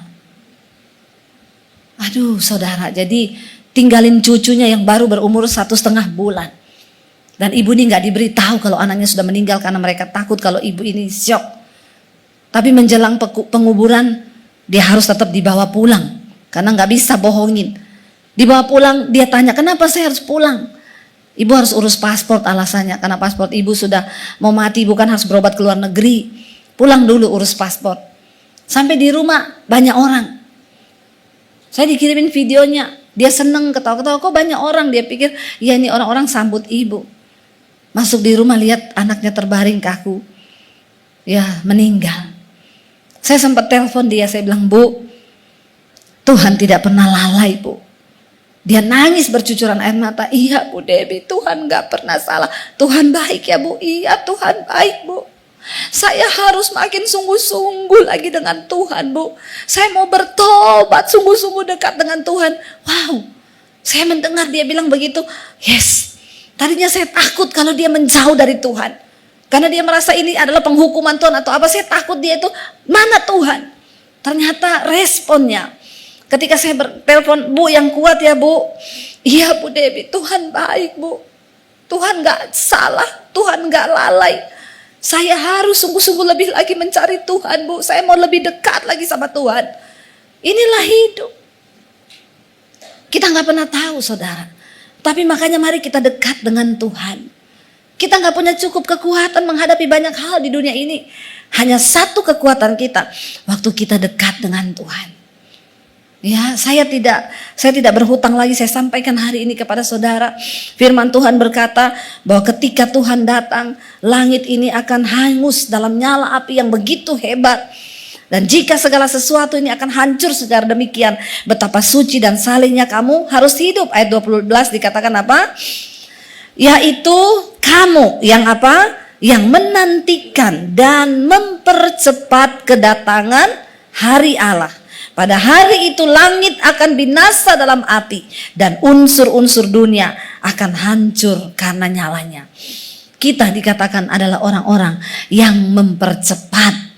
Saudara, jadi tinggalin cucunya yang baru berumur 1,5 bulan. Dan ibu ini gak diberitahu kalau anaknya sudah meninggal karena mereka takut kalau ibu ini syok. Tapi menjelang penguburan dia harus tetap dibawa pulang karena gak bisa bohongin. Dibawa pulang, dia tanya, kenapa saya harus pulang? Ibu harus urus paspor alasannya, karena paspor ibu sudah mau mati, bukan harus berobat ke luar negeri. Pulang dulu urus paspor. Sampai di rumah banyak orang. Saya dikirimin videonya. Dia seneng ketawa-ketawa, kok banyak orang. Dia pikir, ya ini orang-orang sambut ibu. Masuk di rumah lihat anaknya terbaring kaku. Ya meninggal. Saya sempat telepon dia, saya bilang, Bu, Tuhan tidak pernah lalai Bu. Dia nangis bercucuran air mata. Iya Bu Debbie, Tuhan gak pernah salah. Tuhan baik ya Bu. Iya Tuhan baik Bu. Saya harus makin sungguh-sungguh lagi dengan Tuhan Bu. Saya mau bertobat sungguh-sungguh dekat dengan Tuhan. Wow, saya mendengar dia bilang begitu. Yes, tadinya saya takut kalau dia menjauh dari Tuhan. Karena dia merasa ini adalah penghukuman Tuhan atau apa. Saya takut dia itu, mana Tuhan. Ternyata responnya ketika saya bertelepon, Bu yang kuat ya Bu. Iya Bu Debbie, Tuhan baik Bu. Tuhan gak salah, Tuhan gak lalai. Saya harus sungguh-sungguh lebih lagi mencari Tuhan, Bu. Saya mau lebih dekat lagi sama Tuhan. Inilah hidup. Kita nggak pernah tahu, saudara. Tapi makanya mari kita dekat dengan Tuhan. Kita nggak punya cukup kekuatan menghadapi banyak hal di dunia ini. Hanya satu kekuatan kita, waktu kita dekat dengan Tuhan. Ya, saya tidak berhutang lagi. Saya sampaikan hari ini kepada saudara. Firman Tuhan berkata bahwa ketika Tuhan datang, langit ini akan hangus dalam nyala api yang begitu hebat. Dan jika segala sesuatu ini akan hancur secara demikian, betapa suci dan salehnya kamu harus hidup. Ayat 12 dikatakan apa? Yaitu kamu yang apa? Yang menantikan dan mempercepat kedatangan hari Allah. Pada hari itu langit akan binasa dalam api dan unsur-unsur dunia akan hancur karena nyalanya. Kita dikatakan adalah orang-orang yang mempercepat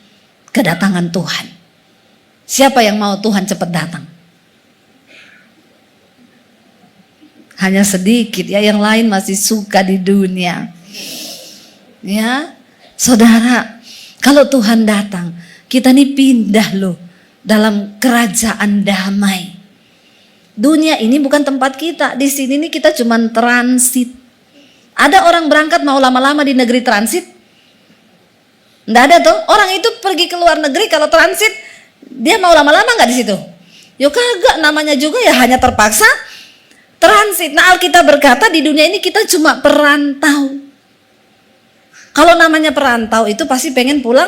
kedatangan Tuhan. Siapa yang mau Tuhan cepat datang? Hanya sedikit ya, yang lain masih suka di dunia. Ya, saudara, kalau Tuhan datang, kita nih pindah loh dalam kerajaan damai. Dunia ini bukan tempat kita. Di sini nih kita cuma transit. Ada orang berangkat mau lama-lama di negeri transit? Nggak ada tuh. Orang itu pergi ke luar negeri kalau transit, dia mau lama-lama nggak di situ? Yo kagak, namanya juga ya hanya terpaksa transit. Nah, Alkitab berkata di dunia ini kita cuma perantau. Kalau namanya perantau itu pasti pengen pulang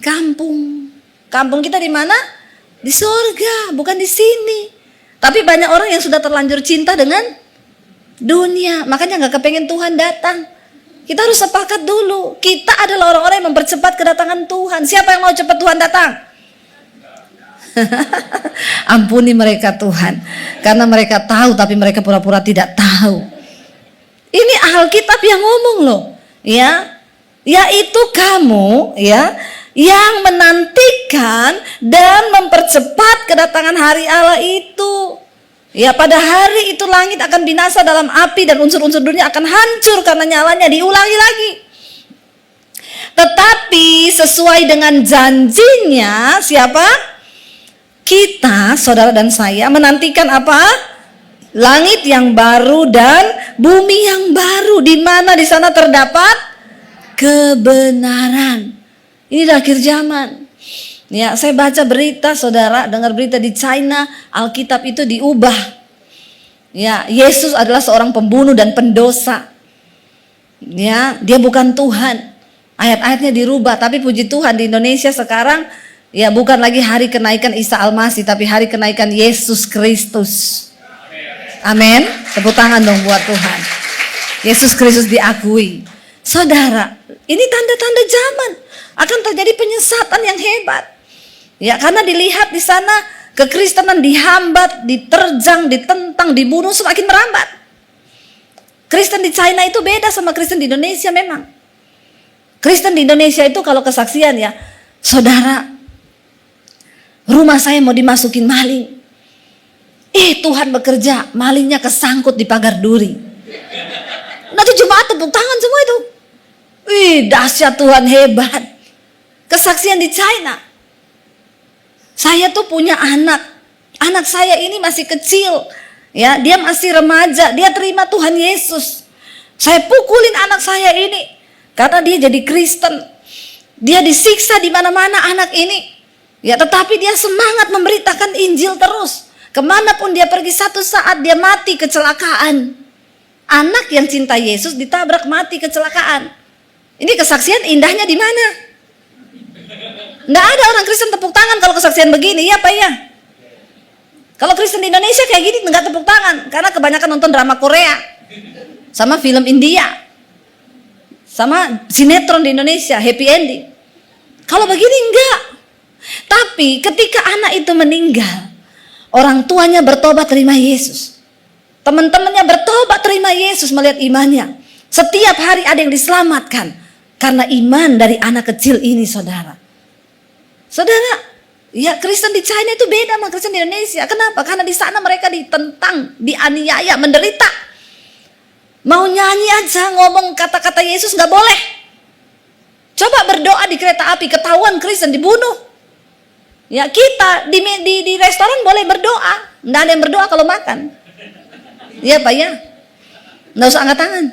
kampung. Kampung kita di mana? Di sorga, bukan di sini. Tapi banyak orang yang sudah terlanjur cinta dengan dunia, makanya nggak kepengen Tuhan datang. Kita harus sepakat dulu, kita adalah orang-orang yang mempercepat kedatangan Tuhan. Siapa yang mau cepat Tuhan datang? Ampuni mereka Tuhan, karena mereka tahu tapi mereka pura-pura tidak tahu. Ini Alkitab yang ngomong loh, ya, yaitu kamu, ya, yang menantikan dan mempercepat kedatangan hari Allah itu. Ya, pada hari itu langit akan binasa dalam api dan unsur-unsur dunia akan hancur karena nyalanya. Diulangi lagi. Tetapi sesuai dengan janjinya, siapa? Kita, saudara dan saya, menantikan apa? Langit yang baru dan bumi yang baru, di mana di sana terdapat kebenaran. Ini akhir zaman. Ya, saya baca berita, saudara, dengar berita di China, Alkitab itu diubah. Ya, Yesus adalah seorang pembunuh dan pendosa. Ya, dia bukan Tuhan. Ayat-ayatnya dirubah, tapi puji Tuhan di Indonesia sekarang ya bukan lagi hari kenaikan Isa Al-Masih, tapi hari kenaikan Yesus Kristus. Amin. Tepuk tangan dong buat Tuhan. Yesus Kristus diakui. Saudara, ini tanda-tanda zaman. Akan terjadi penyesatan yang hebat. Ya, karena dilihat di sana kekristenan dihambat, diterjang, ditentang, dibunuh, semakin merambat. Kristen di China itu beda sama Kristen di Indonesia memang. Kristen di Indonesia itu kalau kesaksian ya, saudara, rumah saya mau dimasukin maling. Tuhan bekerja, malingnya kesangkut di pagar duri. Nanti jemaat tepuk tangan semua itu. Dahsyat Tuhan, hebat. Kesaksian di China. Saya tuh punya anak. Anak saya ini masih kecil. Ya, dia masih remaja. Dia terima Tuhan Yesus. Saya pukulin anak saya ini karena dia jadi Kristen. Dia disiksa di mana-mana anak ini. Ya, tetapi dia semangat memberitakan Injil terus. Kemanapun dia pergi, satu saat dia mati kecelakaan. Anak yang cinta Yesus ditabrak mati kecelakaan. Ini kesaksian indahnya di mana? Nggak ada orang Kristen tepuk tangan kalau kesaksian begini, ya Pak ya? Kalau Kristen di Indonesia kayak gini nggak tepuk tangan, karena kebanyakan nonton drama Korea, sama film India, sama sinetron di Indonesia, happy ending. Kalau begini enggak. Tapi ketika anak itu meninggal, orang tuanya bertobat terima Yesus. Teman-temannya bertobat terima Yesus melihat imannya. Setiap hari ada yang diselamatkan karena iman dari anak kecil ini, saudara. Saudara, ya Kristen di China itu beda sama Kristen di Indonesia. Kenapa? Karena di sana mereka ditentang, dianiaya, menderita. Mau nyanyi aja, ngomong kata-kata Yesus nggak boleh. Coba berdoa di kereta api, ketahuan Kristen dibunuh. Ya, kita di restoran boleh berdoa, nggak ada yang berdoa kalau makan. Iya Pak ya, nggak usah angkat tangan.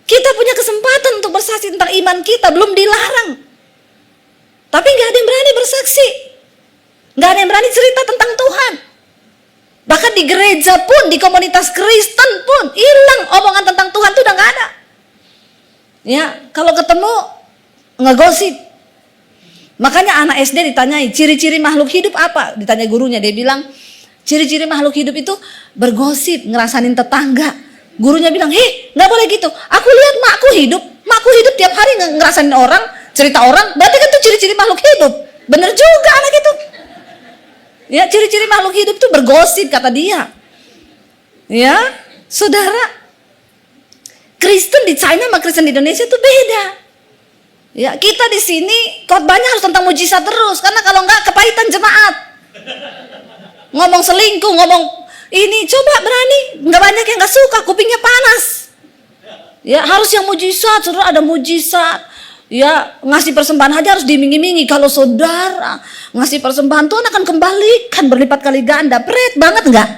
Kita punya kesempatan untuk bersaksi tentang iman kita, belum dilarang. Tapi nggak ada yang berani bersaksi, nggak ada yang berani cerita tentang Tuhan. Bahkan di gereja pun, di komunitas Kristen pun hilang omongan tentang Tuhan tuh udah nggak ada. Ya, kalau ketemu ngegosip. Makanya anak SD ditanyai ciri-ciri makhluk hidup apa? Ditanya gurunya, dia bilang ciri-ciri makhluk hidup itu bergosip, ngerasain tetangga. Gurunya bilang, hei nggak boleh gitu. Aku lihat makku hidup tiap hari ngerasain orang, cerita orang. Berarti kan itu ciri-ciri makhluk hidup. Bener juga anak itu. Ya, ciri-ciri makhluk hidup itu bergosip kata dia. Ya, saudara, Kristen di China sama Kristen di Indonesia itu beda. Ya, kita di sini khotbahnya harus tentang mujizat terus, karena kalau enggak kepahitan jemaat. Ngomong selingkuh, ngomong ini, coba berani, nggak banyak yang nggak suka, kupingnya panas. Ya, harus yang mujizat, saudara, ada mujizat. Ya, ngasih persembahan aja harus diiming-imingi. Kalau saudara ngasih persembahan, Tuhan akan kembalikan berlipat kali ganda. Pret banget nggak?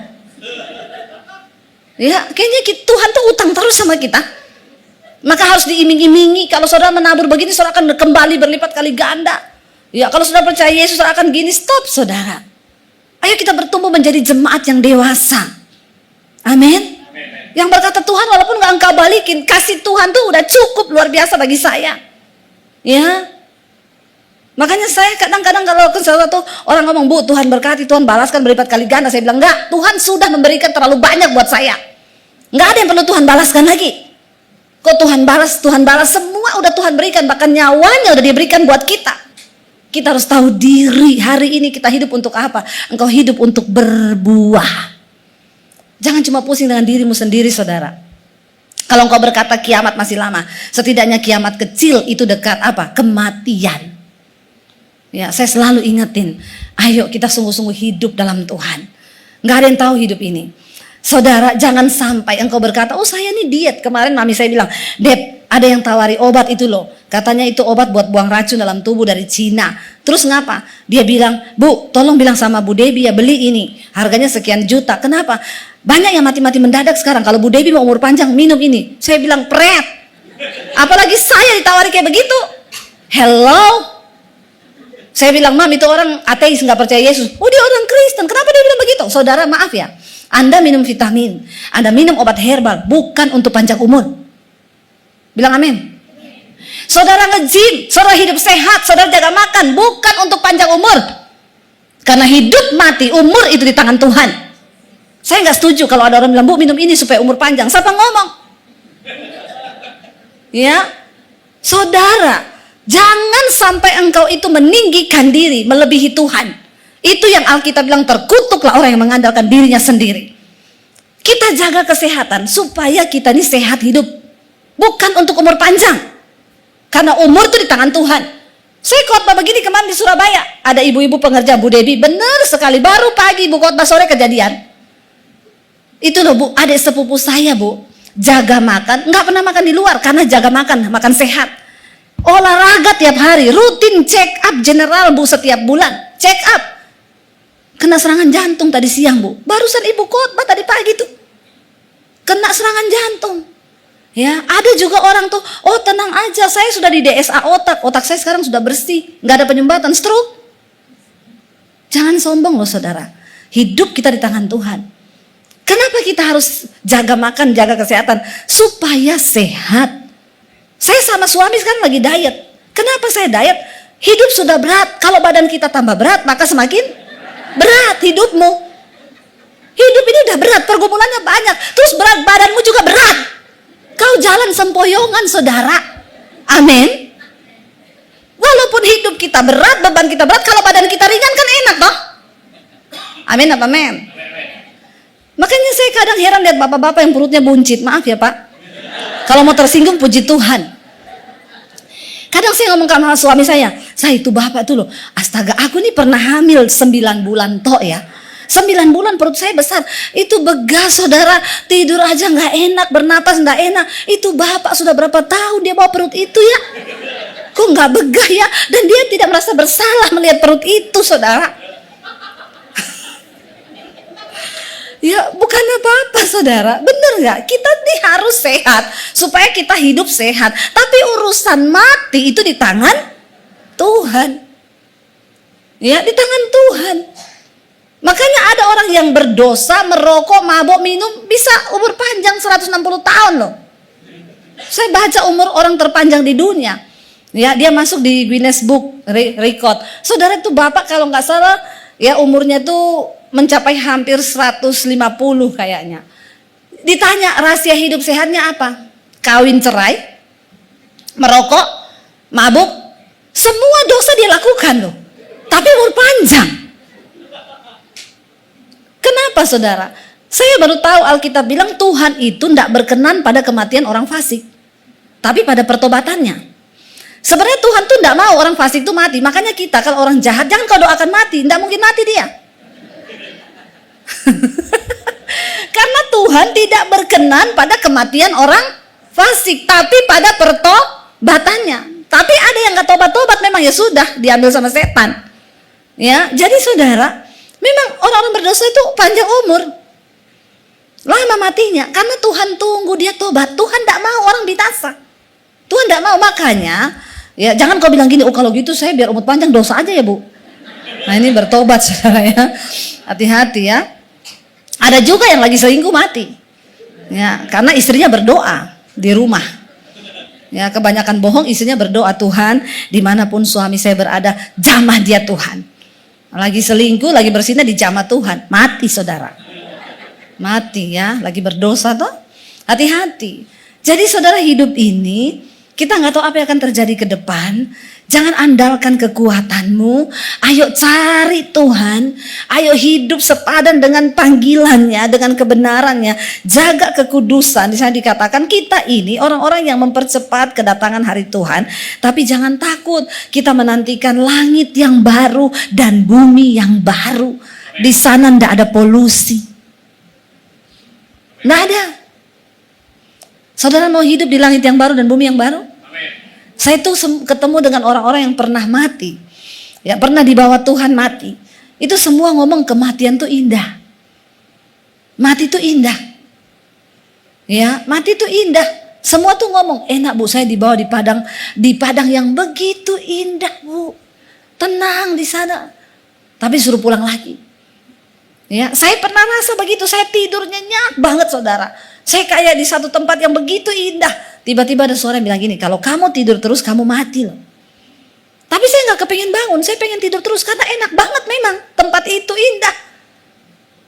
Ya, kayaknya Tuhan tuh utang terus sama kita. Maka harus diiming-imingi. Kalau saudara menabur begini, saudara akan kembali berlipat kali ganda. Ya, kalau saudara percaya Yesus, saudara akan gini. Stop, saudara. Ayo kita bertumbuh menjadi jemaat yang dewasa. Amin. Yang berkata, Tuhan walaupun gak engkau balikin, kasih Tuhan tuh udah cukup luar biasa bagi saya. Ya. Makanya saya kadang-kadang kalau sesuatu orang ngomong, Bu, Tuhan berkati, Tuhan balaskan berlipat kali ganda. Saya bilang, enggak, Tuhan sudah memberikan terlalu banyak buat saya. Enggak ada yang perlu Tuhan balaskan lagi. Kok Tuhan balas, semua udah Tuhan berikan, bahkan nyawanya udah diberikan buat kita. Kita harus tahu diri, hari ini kita hidup untuk apa? Engkau hidup untuk berbuah. Jangan cuma pusing dengan dirimu sendiri, saudara. Kalau engkau berkata kiamat masih lama, setidaknya kiamat kecil itu dekat apa? Kematian. Ya, saya selalu ingetin, ayo kita sungguh-sungguh hidup dalam Tuhan. Nggak ada yang tahu hidup ini. Saudara, jangan sampai engkau berkata, oh saya nih diet. Kemarin mami saya bilang, Dep, ada yang tawari obat itu loh. Katanya itu obat buat buang racun dalam tubuh dari Cina. Terus ngapa? Dia bilang, Bu, tolong bilang sama Bu Debbie ya beli ini. Harganya sekian juta. Kenapa? Banyak yang mati-mati mendadak sekarang. Kalau Bu Debbie mau umur panjang, minum ini. Saya bilang, pret. Apalagi saya ditawari kayak begitu. Hello? Saya bilang, Mam, itu orang ateis, nggak percaya Yesus. Oh, dia orang Kristen. Kenapa dia bilang begitu? Saudara, maaf ya. Anda minum vitamin, Anda minum obat herbal, bukan untuk panjang umur. Bilang amin. Saudara nge-gym, saudara hidup sehat, saudara jaga makan, bukan untuk panjang umur. Karena hidup mati, umur itu di tangan Tuhan. Saya nggak setuju kalau ada orang bilang, Bu, minum ini supaya umur panjang. Siapa ngomong? Ya, saudara, jangan sampai engkau itu meninggikan diri, melebihi Tuhan. Itu yang Alkitab bilang, terkutuklah orang yang mengandalkan dirinya sendiri. Kita jaga kesehatan supaya kita ini sehat hidup, bukan untuk umur panjang. Karena umur itu di tangan Tuhan. Saya khotbah begini kemarin di Surabaya, ada ibu-ibu pengerja Bu Debbie, benar sekali, baru pagi Bu khotbah, sore kejadian. Itu loh Bu, adik sepupu saya Bu, jaga makan, nggak pernah makan di luar karena jaga makan, makan sehat. Olahraga tiap hari, rutin check up general Bu setiap bulan, check up. Kena serangan jantung tadi siang Bu, barusan ibu khotbah tadi pagi tuh, kena serangan jantung. Ya, ada juga orang tuh, oh tenang aja, saya sudah di DSA otak saya sekarang sudah bersih, nggak ada penyumbatan, stroke. Jangan sombong loh saudara, hidup kita di tangan Tuhan. Kenapa kita harus jaga makan, jaga kesehatan? Supaya sehat. Saya sama suami sekarang lagi diet. Kenapa saya diet? Hidup sudah berat, kalau badan kita tambah berat, maka semakin berat hidupmu. Hidup ini udah berat, pergumulannya banyak, terus berat badanmu juga berat. Kau jalan sempoyongan saudara. Amin. Walaupun hidup kita berat, beban kita berat, kalau badan kita ringan kan enak toh. Amin apa men? Makanya saya kadang heran lihat bapak-bapak yang perutnya buncit. Maaf ya Pak, kalau mau tersinggung puji Tuhan. Kadang saya ngomong sama suami saya itu bapak tuh loh, astaga aku nih pernah hamil 9 bulan toh ya. 9 bulan perut saya besar, itu begas saudara, tidur aja nggak enak, bernapas nggak enak. Itu bapak sudah berapa tahun dia bawa perut itu ya? kok nggak begah ya? Dan dia tidak merasa bersalah melihat perut itu, saudara. Ya bukan apa-apa, saudara. Bener nggak? Kita nih harus sehat supaya kita hidup sehat. Tapi urusan mati itu di tangan Tuhan. Ya, di tangan Tuhan. Makanya ada orang yang berdosa, merokok, mabok, minum, bisa umur panjang 160 tahun loh. Saya baca umur orang terpanjang di dunia. Ya, dia masuk di Guinness Book Record. Saudara, itu bapak kalau nggak salah ya umurnya tuh mencapai hampir 150 kayaknya. Ditanya rahasia hidup sehatnya apa? Kawin cerai, merokok, mabuk, semua dosa dia lakukan loh. Tapi umur panjang. Kenapa, saudara? Saya baru tahu Alkitab bilang Tuhan itu tidak berkenan pada kematian orang fasik, tapi pada pertobatannya. Sebenarnya Tuhan tuh tidak mau orang fasik itu mati. Makanya kita kalau orang jahat jangan kau doakan mati, tidak mungkin mati dia. Karena Tuhan tidak berkenan pada kematian orang fasik, tapi pada pertobatannya. Tapi ada yang nggak tobat-tobat, memang ya sudah diambil sama setan. Ya, jadi saudara, memang orang-orang berdosa itu panjang umur, lama matinya, karena Tuhan tunggu dia tobat. Tuhan tidak mau orang binasa. Tuhan tidak mau, makanya ya jangan kau bilang gini, oh kalau gitu saya biar umur panjang dosa aja ya bu. Nah ini bertobat saudara ya, hati-hati ya. Ada juga yang lagi selingkuh mati, ya karena istrinya berdoa di rumah. Ya kebanyakan bohong, istrinya berdoa, Tuhan dimanapun suami saya berada, jamah dia Tuhan. Lagi selingkuh, lagi bersinah dijamah Tuhan, mati saudara. Mati ya, lagi berdosa toh. Hati-hati. Jadi saudara, hidup ini kita nggak tahu apa yang akan terjadi ke depan. Jangan andalkan kekuatanmu. Ayo cari Tuhan. Ayo hidup sepadan dengan panggilannya, dengan kebenarannya. Jaga kekudusan. Di sana dikatakan kita ini orang-orang yang mempercepat kedatangan hari Tuhan. Tapi jangan takut. Kita menantikan langit yang baru dan bumi yang baru. Di sana tidak ada polusi. Nggak ada. Saudara mau hidup di langit yang baru dan bumi yang baru? Saya tuh ketemu dengan orang-orang yang pernah mati, ya pernah dibawa Tuhan mati. Itu semua ngomong kematian tuh indah, mati tuh indah, ya mati tuh indah. Semua tuh ngomong enak bu, saya dibawa di padang yang begitu indah bu, tenang di sana. Tapi suruh pulang lagi. Ya, saya pernah rasa begitu, saya tidur nyenyak banget saudara. Saya kayak di satu tempat yang begitu indah. Tiba-tiba ada suara yang bilang gini, kalau kamu tidur terus kamu mati loh. Tapi saya nggak kepengen bangun, saya pengen tidur terus karena enak banget memang. Tempat itu indah.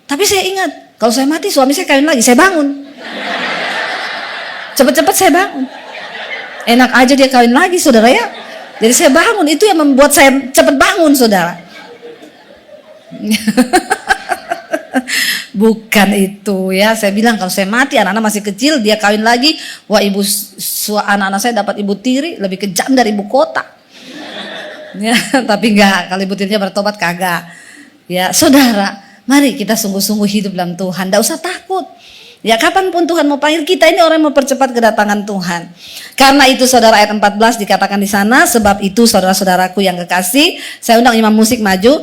Tapi saya ingat, kalau saya mati suami saya kawin lagi, saya bangun. Cepet-cepet saya bangun. Enak aja dia kawin lagi saudara ya. Jadi saya bangun, itu yang membuat saya cepet bangun saudara. Bukan itu ya, saya bilang kalau saya mati anak-anak masih kecil dia kawin lagi, wah anak-anak saya dapat ibu tiri lebih kejam dari ibu kota. Ya, tapi enggak, kalau ibu tirinya bertobat kagak. Ya, saudara, mari kita sungguh-sungguh hidup dalam Tuhan, enggak usah takut. Ya, kapanpun Tuhan mau panggil kita, ini orang yang mempercepat kedatangan Tuhan. Karena itu saudara, ayat 14 dikatakan di sana, sebab itu saudara-saudaraku yang kekasih, saya undang imam musik maju.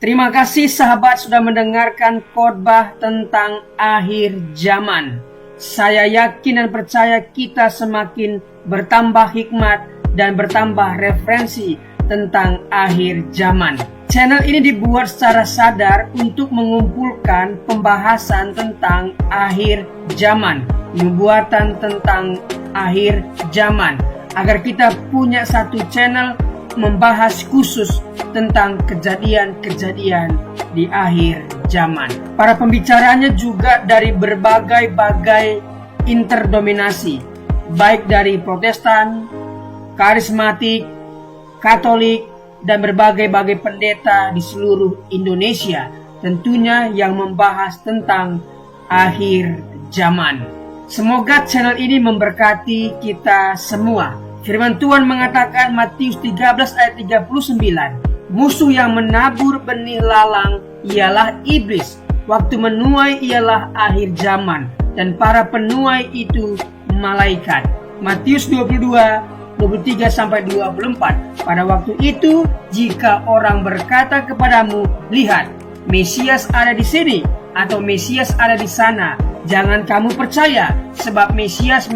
Terima kasih sahabat sudah mendengarkan khotbah tentang akhir zaman. Saya yakin dan percaya kita semakin bertambah hikmat dan bertambah referensi tentang akhir zaman. Channel ini dibuat secara sadar untuk mengumpulkan pembahasan tentang akhir zaman, nubuatan tentang akhir zaman, agar kita punya satu channel membahas khusus tentang kejadian-kejadian di akhir zaman. Para pembicaranya juga dari berbagai-bagai interdominasi, baik dari Protestan, karismatik, Katolik, dan berbagai-bagai pendeta di seluruh Indonesia, tentunya yang membahas tentang akhir zaman. Semoga channel ini memberkati kita semua. Firman Tuhan mengatakan Matius 13 ayat 39, musuh yang menabur benih lalang ialah iblis. Waktu menuai ialah akhir zaman, dan para penuai itu malaikat. Matius 22:23-24. Pada waktu itu, jika orang berkata kepadamu, lihat, Mesias ada di sini, atau Mesias ada di sana, jangan kamu percaya, sebab Mesias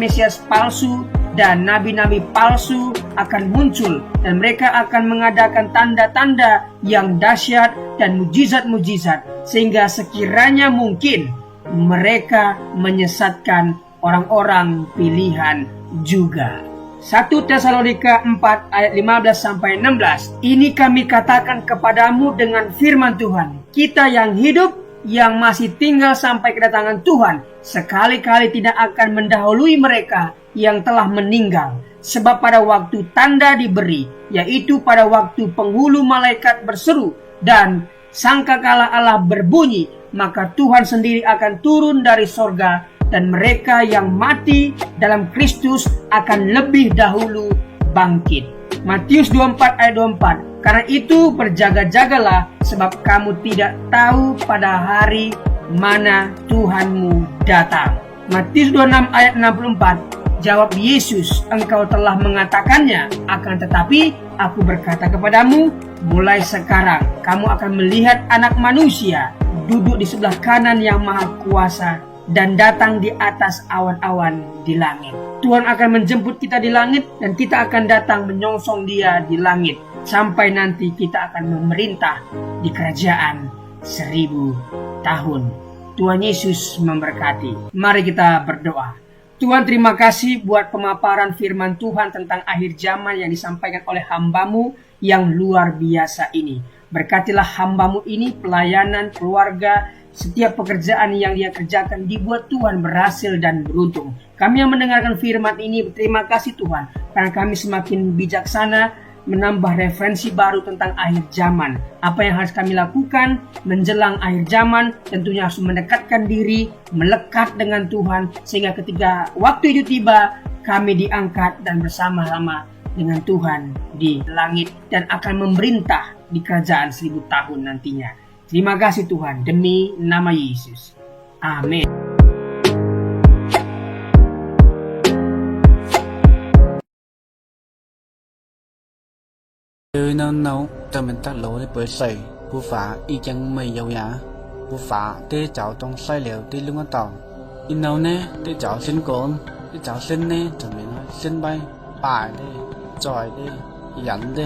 palsu dan nabi-nabi palsu akan muncul, dan mereka akan mengadakan tanda-tanda yang dahsyat dan mujizat-mujizat, sehingga sekiranya mungkin mereka menyesatkan orang-orang pilihan juga. 1 Tesalonika 4 ayat 15-16. Ini kami katakan kepadamu dengan firman Tuhan, kita yang hidup, yang masih tinggal sampai kedatangan Tuhan, sekali-kali tidak akan mendahului mereka yang telah meninggal. Sebab pada waktu tanda diberi, yaitu pada waktu penghulu malaikat berseru dan sangkakala Allah berbunyi, maka Tuhan sendiri akan turun dari sorga, dan mereka yang mati dalam Kristus akan lebih dahulu bangkit. Matius 24 ayat 24. Karena itu berjaga-jagalah, sebab kamu tidak tahu pada hari mana Tuhanmu datang. Matius 26 ayat 64. Jawab Yesus, engkau telah mengatakannya, akan tetapi aku berkata kepadamu, mulai sekarang kamu akan melihat Anak Manusia duduk di sebelah kanan yang Maha Kuasa dan datang di atas awan-awan di langit. Tuhan akan menjemput kita di langit, dan kita akan datang menyongsong Dia di langit, sampai nanti kita akan memerintah di kerajaan 1000 tahun. Tuhan Yesus memberkati. Mari kita berdoa. Tuhan, terima kasih buat pemaparan firman Tuhan tentang akhir zaman yang disampaikan oleh hamba-Mu yang luar biasa ini. Berkatilah hamba-Mu ini, pelayanan, keluarga, setiap pekerjaan yang dia kerjakan dibuat Tuhan berhasil dan beruntung. Kami yang mendengarkan firman ini berterima kasih Tuhan, karena kami semakin bijaksana menambah referensi baru tentang akhir zaman. Apa yang harus kami lakukan menjelang akhir zaman, tentunya harus mendekatkan diri, melekat dengan Tuhan, sehingga ketika waktu itu tiba, kami diangkat dan bersama-sama dengan Tuhan di langit dan akan memerintah di kerajaan 1000 tahun nantinya. Terima kasih Tuhan, demi nama Yesus. Amin. nấu cho mình tác lỗ để bởi sợi bù phá y chẳng mây dầu giá bù phá tê cháu trong sai liệu tê lưng tàu in nấu nè tê cháu xin cồn tê cháu xin nè cho mình nói xin bay bài đi tròi đi dẫn đi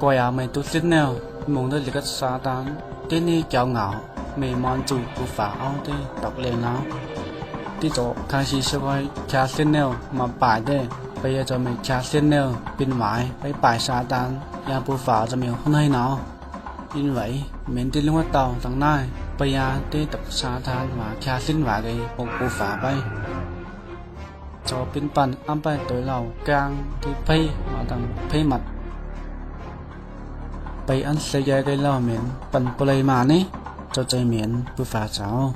coi à mày tu xin nào muốn tới lịch xa tán tê nè cháu ngạo mày mòn chủ bù phá ao tê đọc lên nó tê chỗ khai sĩ sẽ coi cha xin nào mà bài tê bây giờ cho mình cha xin nào bên ngoài với bài sa tan nhà bù phá cho mình không hay nào như vậy mình đi luôn tàu thằng này bây giờ đi tập sa tan và cha xin vào cái một bù phá bay cho bên bàn ăn bay tới lầu càng thì pay mà thằng pay mặt bay ăn xây dựng cái lầu mình bàn play mà nè cho chơi miền bù phá cháu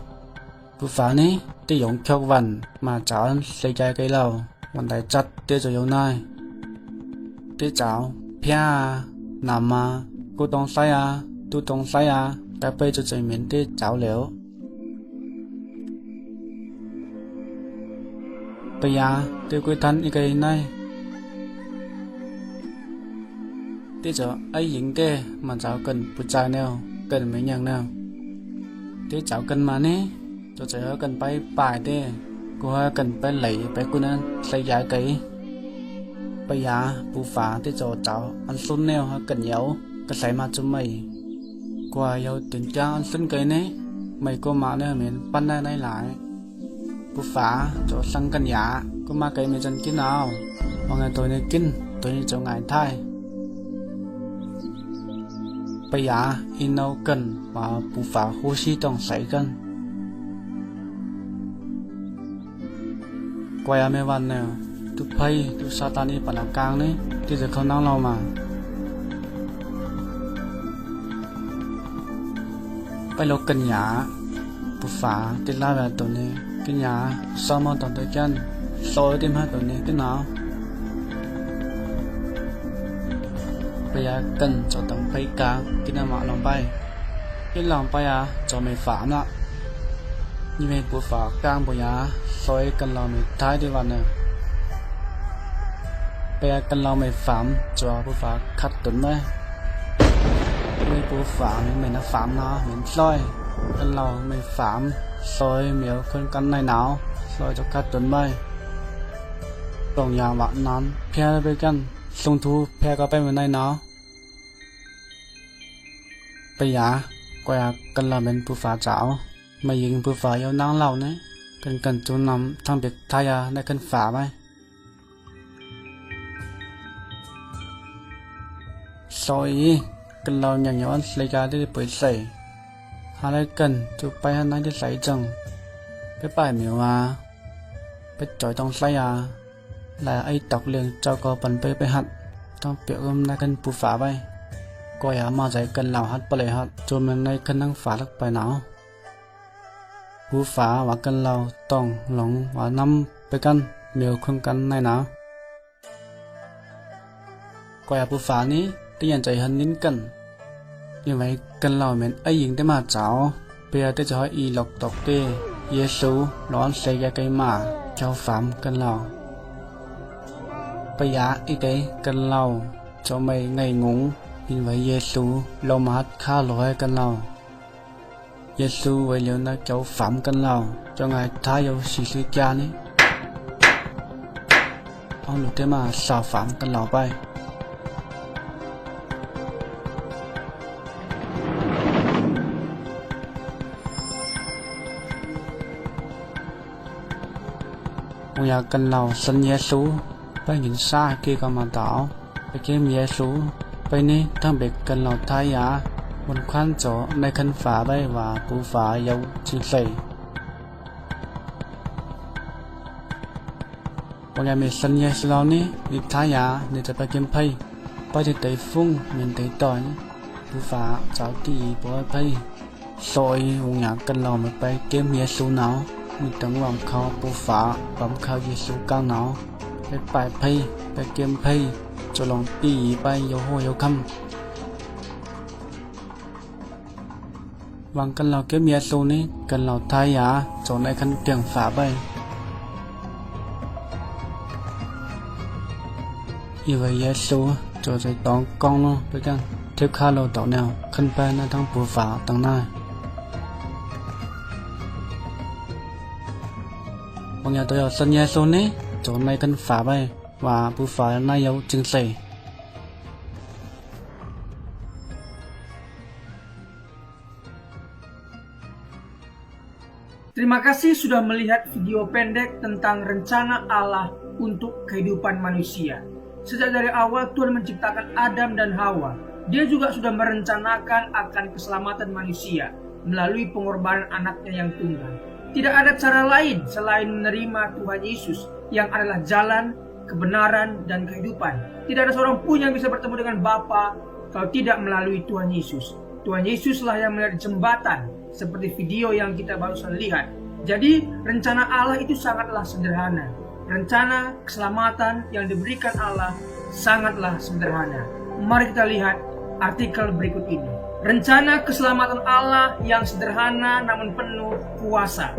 bù phá nè đi dùng khóc vần mà cháu ăn xây dựng cái lầuวันใดจัดเตจะอยู่ไหนเตเจ้าเพียนำมากูต้องใส่ตูต้องใส่แต่ไปจะใจเหม็นเตเจ้าเหลวไปยาเตกุยทันอีกไงไหนเตจะไอ้หญิงเตมันเจ้ากันผู้ชายแนวกันไม่ยังแนวเตเจ้ากันมาเนี่ยจะใจกันไปป่ายเตcô ha cần phải lấy phải cô nên xây giá cái bây giờ bù phá tới chỗ cháu ăn xuân neo ha cần nhậu cái xây mà cho mày qua yêu tiền trang ăn xuân cái này mày cô mà nữa mình ban đây này lại bù phá chỗ sang cần giá cô mà cái mình chân kín nào mọi ngày tôi này kín tôi này chỗ ngày thay bây giờ in đâu cần mà bù phá hô xí trong xây cần quay mấyวันnè tu pay tu satani pada kang ni tiจะเขานั่งเรามาไปลกกันหยาปุฝาติลาแบบตัวนี้กันหยาซ้อมมาตอนตัวกันโซ่ติมาตัวนี้กันหนาวไปยากันจะต้องไปกลางกินน้ำมันลงไปกินลงไปจะไม่ฝาน่ะ như vậy bố phá càng bố giá soi cần lao mày thái đi vào nè bây giờ cần lao mày phạm cho bố phá khát tuấn đấy mày bố phạm mày nó phạm nó mình soi cần lao mày phạm soi miếu con căn này nào soi cho khát tuấn bay tổng nhà bạn nón phe với căn sung thu phe có bên này nó bây giờ quay cần lao mình bố phá chảo mày dừng bố phá yêu nắng lâu đấy cần chú nằm thằng việc thay để cần phá bay soi cần lao nhà nhỏ lấy ra để bơi sấy hà lấy cần chú bay hắn nói để sấy chừng cái bài miêu cái chọi trong sấy là ai đọc liền cho có phần bơi hạt trong biểu hôm nay cần bù phá bay coi mà giải cần lao hạt bơi hạt cho mình nay cần năng phá được bài nào bù phá và cần lao tòng lỏng và năm bơi căn miêu khung căn này nào coi bù phá ní tự nhiên chạy hơn nín cần như vậy cần lao mình ấy dính tới mà cháu bây giờ tôi cho hỏi y lọc tộc tê Giêsu đón xây ra cây mà cho phạm cần lao bây giờ y tế cần lao cho mày ngày ngủ như vậy Giêsu lâu mà hát khá lỗi cần lao Giêsu vậy liệu nó cháu phạm cần lao cho ngài thái vô xì xì cha ní ông lúc thế mà sao phạm cần lao bay ông nhà cần lao sân Giêsu bay nhìn xa kia còn mà taoไปเกมเยซูไปนี่ทั้งเบ็กกันเราทายาบนควันโจในคันฝาใบว่าปูฝาเยาจิใส่บางอย่างมีสัญญาสิเรานี่นิทายาเนี่ยจะไปเกมไพ่ไปที่ไต้ฟุ้งเหมือนไต้ต่อยปูฝาเจ้าตีปอยไพ่ซอยบางอย่างกันเราไม่ไปเกมเยซูหนาวมีตั้งหวังเขาปูฝาหวังเขาเยซูก้าวหนาวไปไปไพ่ไปเกมไพ่cho lòng tì bay yêu hô yêu khăm vàng cần lao kiếm mía sâu ní cần lao thái giá cho này khăn tiếng phá bay như vậy giá sâu cho thấy tón con luôn với căn tiếp khá lâu tàu nào khăn bay nó thằng bùa phá tầng này vàng nhà tôi ở sân giá sâu ní cho này khăn phá bay và bù phá nay yêu chứng sẻ Terima kasih sudah melihat video pendek tentang rencana Allah untuk kehidupan manusia. Sejak dari awal Tuhan menciptakan Adam dan Hawa. Dia juga sudah merencanakan akan keselamatan manusia melalui pengorbanan anaknya yang tunggal. Tidak ada cara lain selain menerima Tuhan Yesus yang adalah jalan, kebenaran, dan kehidupan. Tidak ada seorang pun yang bisa bertemu dengan Bapa kalau tidak melalui Tuhan Yesus. Tuhan Yesuslah yang menjadi jembatan seperti video yang kita barusan lihat. Jadi rencana Allah itu sangatlah sederhana. Rencana keselamatan yang diberikan Allah sangatlah sederhana. Mari kita lihat artikel berikut ini. Rencana keselamatan Allah yang sederhana namun penuh kuasa.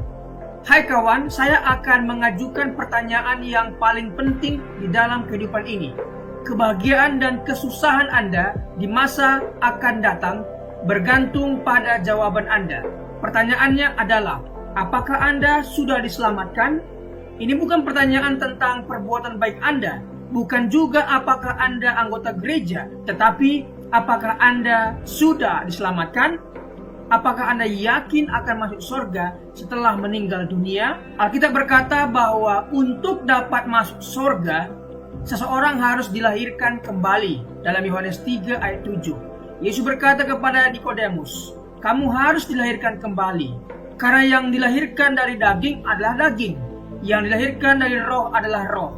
Hai kawan, saya akan mengajukan pertanyaan yang paling penting di dalam kehidupan ini. Kebahagiaan dan kesusahan Anda di masa akan datang bergantung pada jawaban Anda. Pertanyaannya adalah, apakah Anda sudah diselamatkan? Ini bukan pertanyaan tentang perbuatan baik Anda, bukan juga apakah Anda anggota gereja, tetapi apakah Anda sudah diselamatkan? Apakah Anda yakin akan masuk surga setelah meninggal dunia? Alkitab berkata bahwa untuk dapat masuk surga, seseorang harus dilahirkan kembali. Dalam Yohanes 3 ayat 7. Yesus berkata kepada Nikodemus, kamu harus dilahirkan kembali. Karena yang dilahirkan dari daging adalah daging, yang dilahirkan dari roh adalah roh.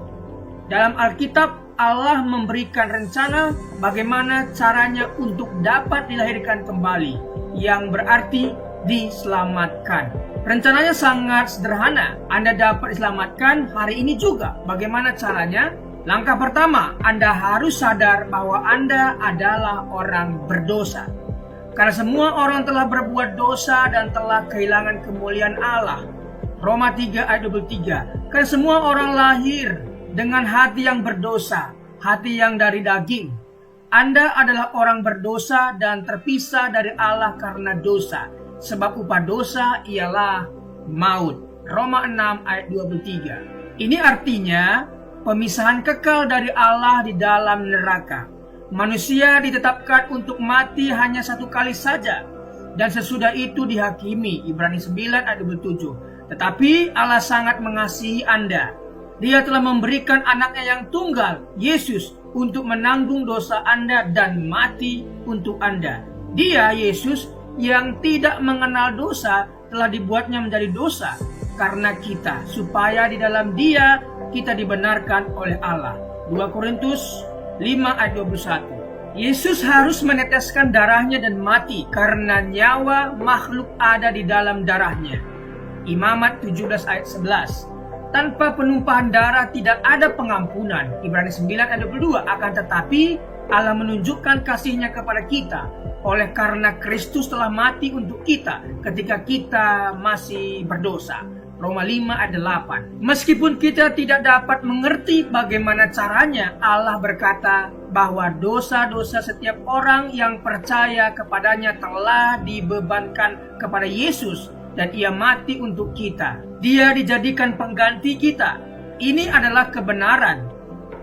Dalam Alkitab, Allah memberikan rencana bagaimana caranya untuk dapat dilahirkan kembali, yang berarti diselamatkan. Rencananya sangat sederhana. Anda dapat diselamatkan hari ini juga. Bagaimana caranya? Langkah pertama, Anda harus sadar bahwa Anda adalah orang berdosa. Karena semua orang telah berbuat dosa dan telah kehilangan kemuliaan Allah. Roma 3 ayat 23. Karena semua orang lahir dengan hati yang berdosa, hati yang dari daging. Anda adalah orang berdosa dan terpisah dari Allah karena dosa. Sebab upah dosa ialah maut. Roma 6 ayat 23. Ini artinya pemisahan kekal dari Allah di dalam neraka. Manusia ditetapkan untuk mati hanya satu kali saja, dan sesudah itu dihakimi. Ibrani 9 ayat 27. Tetapi Allah sangat mengasihi Anda. Dia telah memberikan anaknya yang tunggal, Yesus, untuk menanggung dosa Anda dan mati untuk Anda. Dia, Yesus, yang tidak mengenal dosa, telah dibuatnya menjadi dosa karena kita, supaya di dalam Dia kita dibenarkan oleh Allah. 2 Korintus 5 ayat 21. Yesus harus meneteskan darahnya dan mati karena nyawa makhluk ada di dalam darahnya. Imamat 17 ayat 11. Tanpa penumpahan darah tidak ada pengampunan. Ibrani 9 ayat 22. Akan tetapi Allah menunjukkan kasih-Nya kepada kita oleh karena Kristus telah mati untuk kita ketika kita masih berdosa. Roma 5 ayat 8. Meskipun kita tidak dapat mengerti bagaimana caranya, Allah berkata bahwa dosa-dosa setiap orang yang percaya kepadanya telah dibebankan kepada Yesus dan Ia mati untuk kita. Dia dijadikan pengganti kita. Ini adalah kebenaran.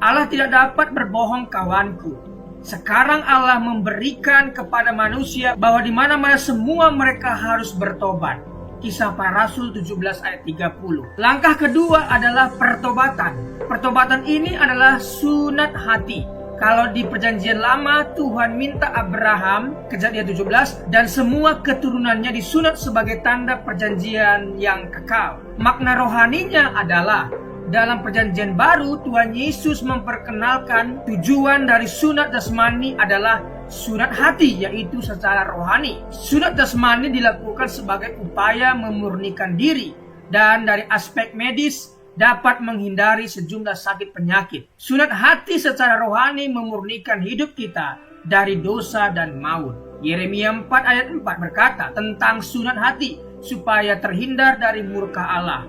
Allah tidak dapat berbohong, kawanku. Sekarang Allah memberikan kepada manusia bahwa di mana-mana semua mereka harus bertobat. Kisah Para Rasul 17 ayat 30. Langkah kedua adalah pertobatan. Pertobatan ini adalah sunat hati. Kalau di perjanjian lama Tuhan minta Abraham, Kejadian 17, dan semua keturunannya disunat sebagai tanda perjanjian yang kekal. Makna rohaninya adalah dalam perjanjian baru Tuhan Yesus memperkenalkan tujuan dari sunat jasmani adalah sunat hati, yaitu secara rohani. Sunat jasmani dilakukan sebagai upaya memurnikan diri dan dari aspek medis dapat menghindari sejumlah sakit penyakit. Sunat hati secara rohani memurnikan hidup kita dari dosa dan maut. Yeremia 4 ayat 4 berkata tentang sunat hati supaya terhindar dari murka Allah.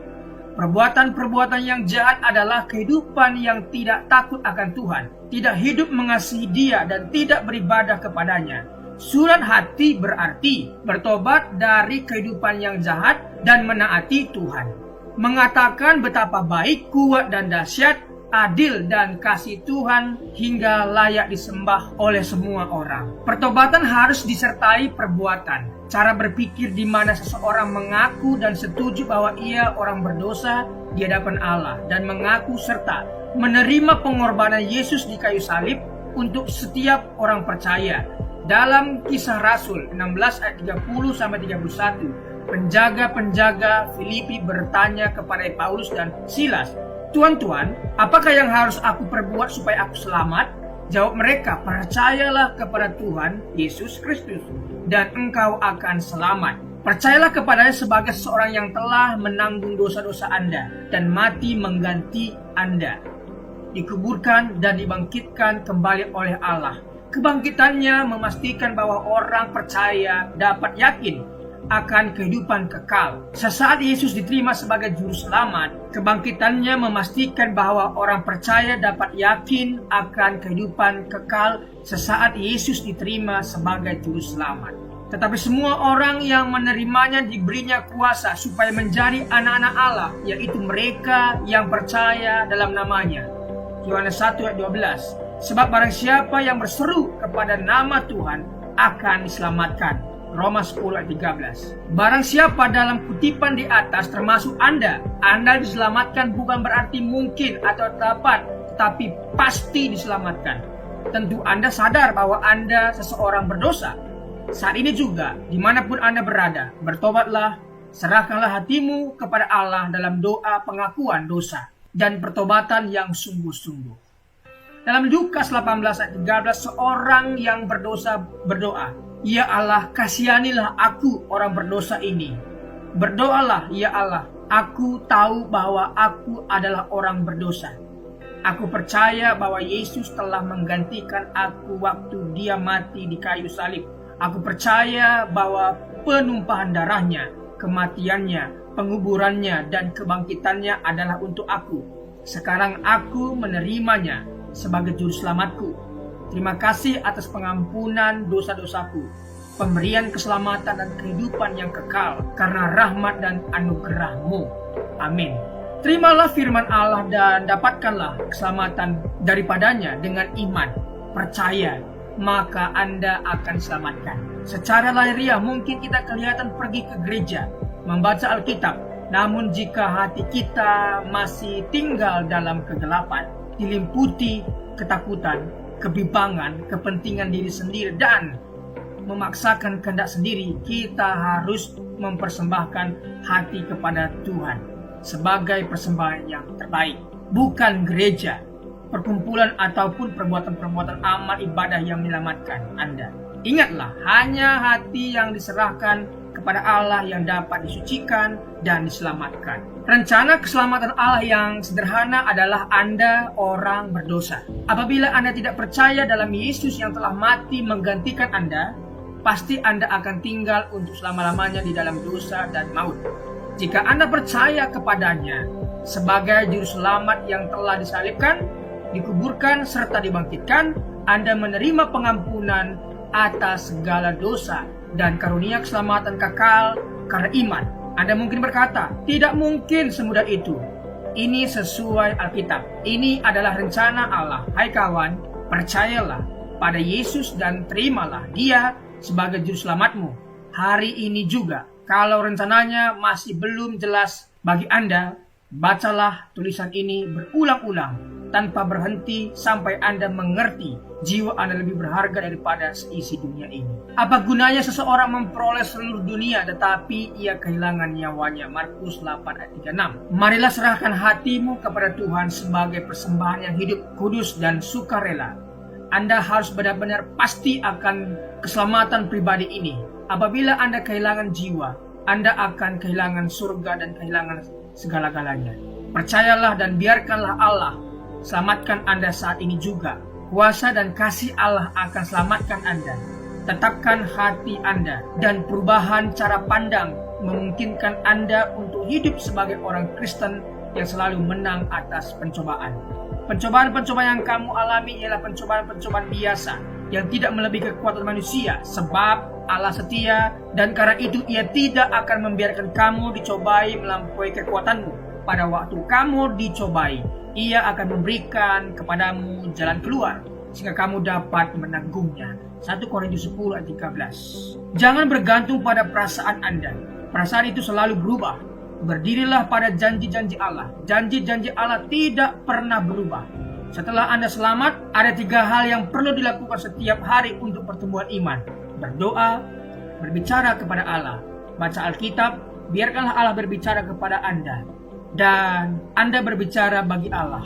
Perbuatan-perbuatan yang jahat adalah kehidupan yang tidak takut akan Tuhan, tidak hidup mengasihi Dia dan tidak beribadah kepadanya. Sunat hati berarti bertobat dari kehidupan yang jahat dan menaati Tuhan. Mengatakan betapa baik, kuat dan dahsyat, adil dan kasih Tuhan hingga layak disembah oleh semua orang. Pertobatan harus disertai perbuatan. Cara berpikir di mana seseorang mengaku dan setuju bahwa ia orang berdosa di hadapan Allah dan mengaku serta menerima pengorbanan Yesus di kayu salib untuk setiap orang percaya. Dalam Kisah Rasul 16 ayat 30-31, penjaga-penjaga Filipi bertanya kepada Paulus dan Silas, "Tuan-tuan, apakah yang harus aku perbuat supaya aku selamat?" Jawab mereka, "Percayalah kepada Tuhan Yesus Kristus dan engkau akan selamat." Percayalah kepadanya sebagai seorang yang telah menanggung dosa-dosa Anda dan mati mengganti Anda, dikuburkan dan dibangkitkan kembali oleh Allah. Kebangkitannya memastikan bahwa orang percaya dapat yakin akan kehidupan kekal. Sesaat Yesus diterima sebagai juru selamat, kebangkitannya memastikan bahwa orang percaya dapat yakin akan kehidupan kekal sesaat Yesus diterima sebagai juru selamat. Tetapi semua orang yang menerimanya diberinya kuasa supaya menjadi anak-anak Allah, yaitu mereka yang percaya dalam namanya. Yohanes 1 ayat 12. Sebab barang siapa yang berseru kepada nama Tuhan akan diselamatkan. Roma 10 ayat 13. Barang siapa dalam kutipan di atas termasuk Anda diselamatkan bukan berarti mungkin atau dapat, tapi pasti diselamatkan. Tentu Anda sadar bahwa Anda seseorang berdosa. Saat ini juga, dimanapun Anda berada, bertobatlah, serahkanlah hatimu kepada Allah dalam doa pengakuan dosa dan pertobatan yang sungguh-sungguh. Dalam Lukas 18 ayat 13, seorang yang berdosa berdoa, "Ya Allah, kasihanilah aku orang berdosa ini." Berdoalah, "Ya Allah, aku tahu bahwa aku adalah orang berdosa. Aku percaya bahwa Yesus telah menggantikan aku waktu Dia mati di kayu salib. Aku percaya bahwa penumpahan darahnya, kematiannya, penguburannya, dan kebangkitannya adalah untuk aku. Sekarang aku menerimanya sebagai juru selamatku. Terima kasih atas pengampunan dosa-dosaku, pemberian keselamatan dan kehidupan yang kekal karena rahmat dan anugerah-Mu. Amin. Terimalah firman Allah dan dapatkanlah keselamatan daripadanya dengan iman. Percaya, maka Anda akan diselamatkan. Secara lahiriah mungkin kita kelihatan pergi ke gereja, membaca Alkitab. Namun jika hati kita masih tinggal dalam kegelapan, dilimputi ketakutan, kebimbangan, kepentingan diri sendiri, dan memaksakan kehendak sendiri, kita harus mempersembahkan hati kepada Tuhan sebagai persembahan yang terbaik. Bukan gereja, perkumpulan ataupun perbuatan-perbuatan amal ibadah yang menyelamatkan Anda. Ingatlah, hanya hati yang diserahkan kepada Allah yang dapat disucikan dan diselamatkan. Rencana keselamatan Allah yang sederhana adalah Anda orang berdosa. Apabila Anda tidak percaya dalam Yesus yang telah mati menggantikan Anda, pasti Anda akan tinggal untuk selama-lamanya di dalam dosa dan maut. Jika Anda percaya kepadanya sebagai juru selamat yang telah disalibkan, dikuburkan, serta dibangkitkan, Anda menerima pengampunan atas segala dosa dan karunia keselamatan kekal karena iman. Anda mungkin berkata, tidak mungkin semudah itu. Ini sesuai Alkitab. Ini adalah rencana Allah. Hai kawan, percayalah pada Yesus dan terimalah Dia sebagai juru selamatmu hari ini juga. Kalau rencananya masih belum jelas bagi Anda, bacalah tulisan ini berulang-ulang tanpa berhenti sampai Anda mengerti jiwa Anda lebih berharga daripada seisi dunia ini. Apa gunanya seseorang memperoleh seluruh dunia tetapi ia kehilangan nyawanya? Markus 8 ayat 36. Marilah serahkan hatimu kepada Tuhan sebagai persembahan yang hidup, kudus, dan sukarela. Anda harus benar-benar pasti akan keselamatan pribadi ini. Apabila Anda kehilangan jiwa, Anda akan kehilangan surga dan kehilangan segala-galanya. Percayalah dan biarkanlah Allah selamatkan Anda saat ini juga. Kuasa dan kasih Allah akan selamatkan Anda. Tetapkan hati Anda dan perubahan cara pandang memungkinkan Anda untuk hidup sebagai orang Kristen yang selalu menang atas pencobaan. Pencobaan-pencobaan yang kamu alami ialah pencobaan-pencobaan biasa yang tidak melebihi kekuatan manusia, sebab Allah setia dan karena itu Ia tidak akan membiarkan kamu dicobai melampaui kekuatanmu. Pada waktu kamu dicobai, Ia akan memberikan kepadamu jalan keluar sehingga kamu dapat menanggungnya. 1 Korintus 10 ayat 13. Jangan bergantung pada perasaan Anda. Perasaan itu selalu berubah. Berdirilah pada janji-janji Allah. Janji-janji Allah tidak pernah berubah. Setelah Anda selamat, ada 3 hal yang perlu dilakukan setiap hari untuk pertumbuhan iman. Berdoa, berbicara kepada Allah, baca Alkitab, biarkanlah Allah berbicara kepada Anda, dan Anda berbicara bagi Allah.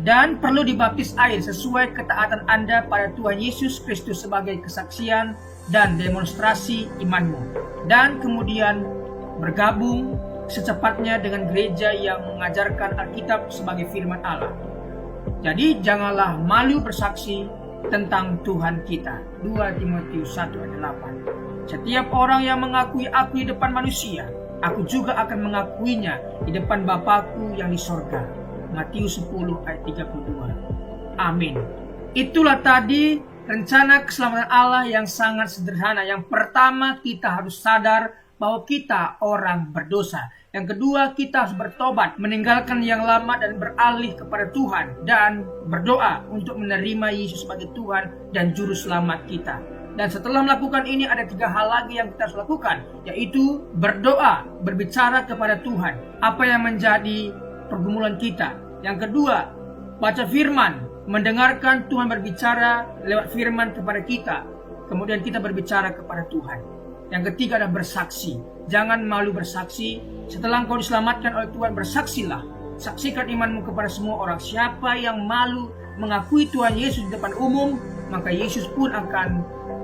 Dan perlu dibaptis air sesuai ketaatan Anda pada Tuhan Yesus Kristus sebagai kesaksian dan demonstrasi imanmu. Dan kemudian bergabung secepatnya dengan gereja yang mengajarkan Alkitab sebagai firman Allah. Jadi janganlah malu bersaksi tentang Tuhan kita. 2 Timotius 1 ayat 8. Setiap orang yang mengakui aku di depan manusia, aku juga akan mengakuinya di depan Bapakku yang di sorga. Matius 10 ayat 32. Amin. Itulah tadi rencana keselamatan Allah yang sangat sederhana. Yang pertama, kita harus sadar bahwa kita orang berdosa. Yang kedua, kita harus bertobat, meninggalkan yang lama dan beralih kepada Tuhan, dan berdoa untuk menerima Yesus sebagai Tuhan dan Juru Selamat kita. Dan setelah melakukan ini, ada 3 hal lagi yang kita harus lakukan, yaitu berdoa, berbicara kepada Tuhan, apa yang menjadi pergumulan kita. Yang kedua, baca firman, mendengarkan Tuhan berbicara lewat firman kepada kita. Kemudian kita berbicara kepada Tuhan. Yang ketiga adalah bersaksi. Jangan malu bersaksi. Setelah engkau diselamatkan oleh Tuhan, bersaksilah. Saksikan imanmu kepada semua orang. Siapa yang malu mengakui Tuhan Yesus di depan umum, maka Yesus pun akan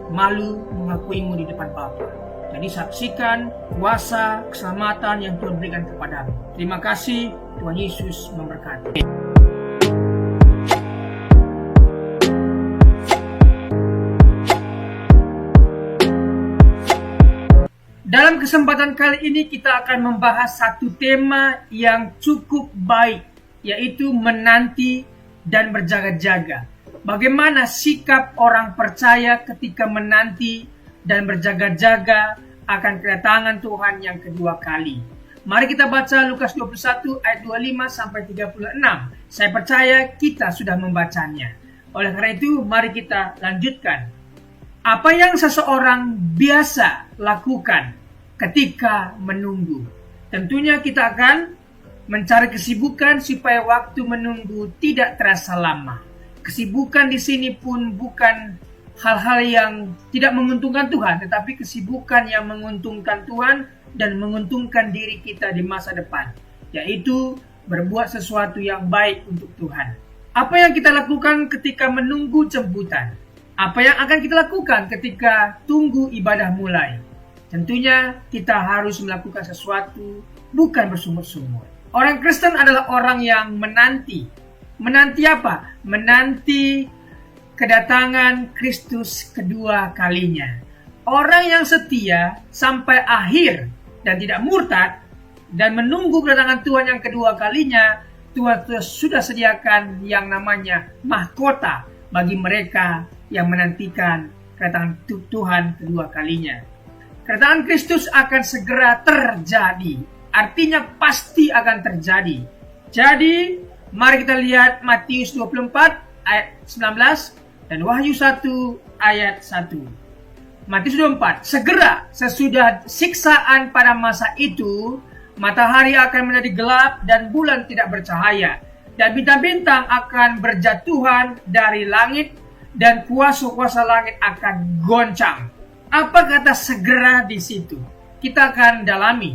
malu mengakuimu di depan Bapa. Jadi saksikan kuasa keselamatan yang Tuhan berikan kepadamu. Terima kasih. Tuhan Yesus memberkati. Dalam kesempatan kali ini kita akan membahas satu tema yang cukup baik, yaitu menanti dan berjaga-jaga. Bagaimana sikap orang percaya ketika menanti dan berjaga-jaga akan kedatangan Tuhan yang kedua kali. Mari kita baca Lukas 21 ayat 25 sampai 36. Saya percaya kita sudah membacanya. Oleh karena itu, mari kita lanjutkan. Apa yang seseorang biasa lakukan ketika menunggu? Tentunya kita akan mencari kesibukan supaya waktu menunggu tidak terasa lama. Kesibukan di sini pun bukan hal-hal yang tidak menguntungkan Tuhan, tetapi kesibukan yang menguntungkan Tuhan dan menguntungkan diri kita di masa depan, yaitu berbuat sesuatu yang baik untuk Tuhan. Apa yang kita lakukan ketika menunggu jemputan? Apa yang akan kita lakukan ketika tunggu ibadah mulai? Tentunya kita harus melakukan sesuatu, bukan bersumur-sumur. Orang Kristen adalah orang yang menanti. Menanti apa? Menanti kedatangan Kristus kedua kalinya. Orang yang setia sampai akhir dan tidak murtad dan menunggu kedatangan Tuhan yang kedua kalinya, Tuhan sudah sediakan yang namanya mahkota bagi mereka yang menantikan kedatangan Tuhan kedua kalinya. Kedatangan Kristus akan segera terjadi. Artinya pasti akan terjadi. Jadi, mari kita lihat Matius 24 ayat 19 dan Wahyu 1 ayat 1. Matius 24, segera sesudah siksaan pada masa itu, matahari akan menjadi gelap dan bulan tidak bercahaya, dan bintang-bintang akan berjatuhan dari langit, dan kuasa-kuasa langit akan goncang. Apa kata segera di situ? Kita akan dalami.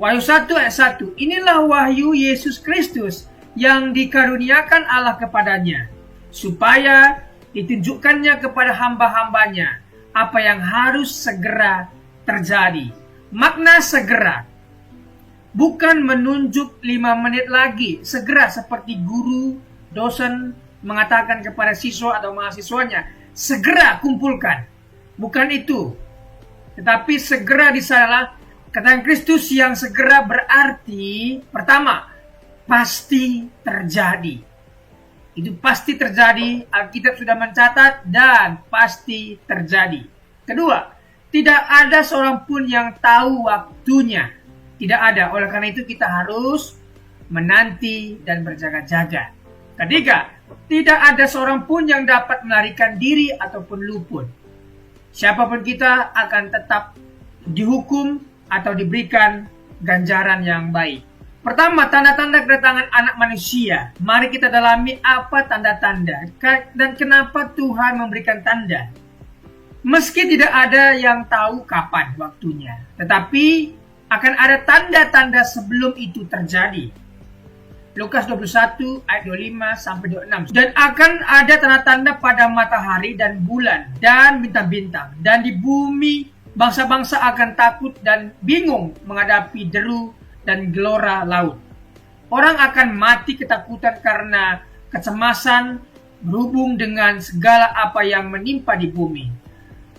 Wahyu 1 ayat 1. Inilah wahyu Yesus Kristus yang dikaruniakan Allah kepadanya, supaya ditunjukkannya kepada hamba-hambanya apa yang harus segera terjadi. Makna segera bukan menunjuk 5 menit lagi, segera seperti guru, dosen mengatakan kepada siswa atau mahasiswanya, segera kumpulkan. Bukan itu. Tetapi segera di sana kedatangan Kristus yang segera berarti, pertama, pasti terjadi. Itu pasti terjadi, Alkitab sudah mencatat dan pasti terjadi. Kedua, tidak ada seorang pun yang tahu waktunya. Tidak ada, oleh karena itu kita harus menanti dan berjaga-jaga. Ketiga, tidak ada seorang pun yang dapat melarikan diri ataupun luput. Siapapun kita akan tetap dihukum atau diberikan ganjaran yang baik. Pertama, tanda-tanda kedatangan anak manusia. Mari kita dalami apa tanda-tanda dan kenapa Tuhan memberikan tanda. Meski tidak ada yang tahu kapan waktunya, tetapi akan ada tanda-tanda sebelum itu terjadi. Lukas 21 ayat 25 sampai 26. Dan akan ada tanda-tanda pada matahari dan bulan dan bintang-bintang, dan di bumi bangsa-bangsa akan takut dan bingung menghadapi deru dan gelora laut. Orang akan mati ketakutan karena kecemasan berhubung dengan segala apa yang menimpa di bumi.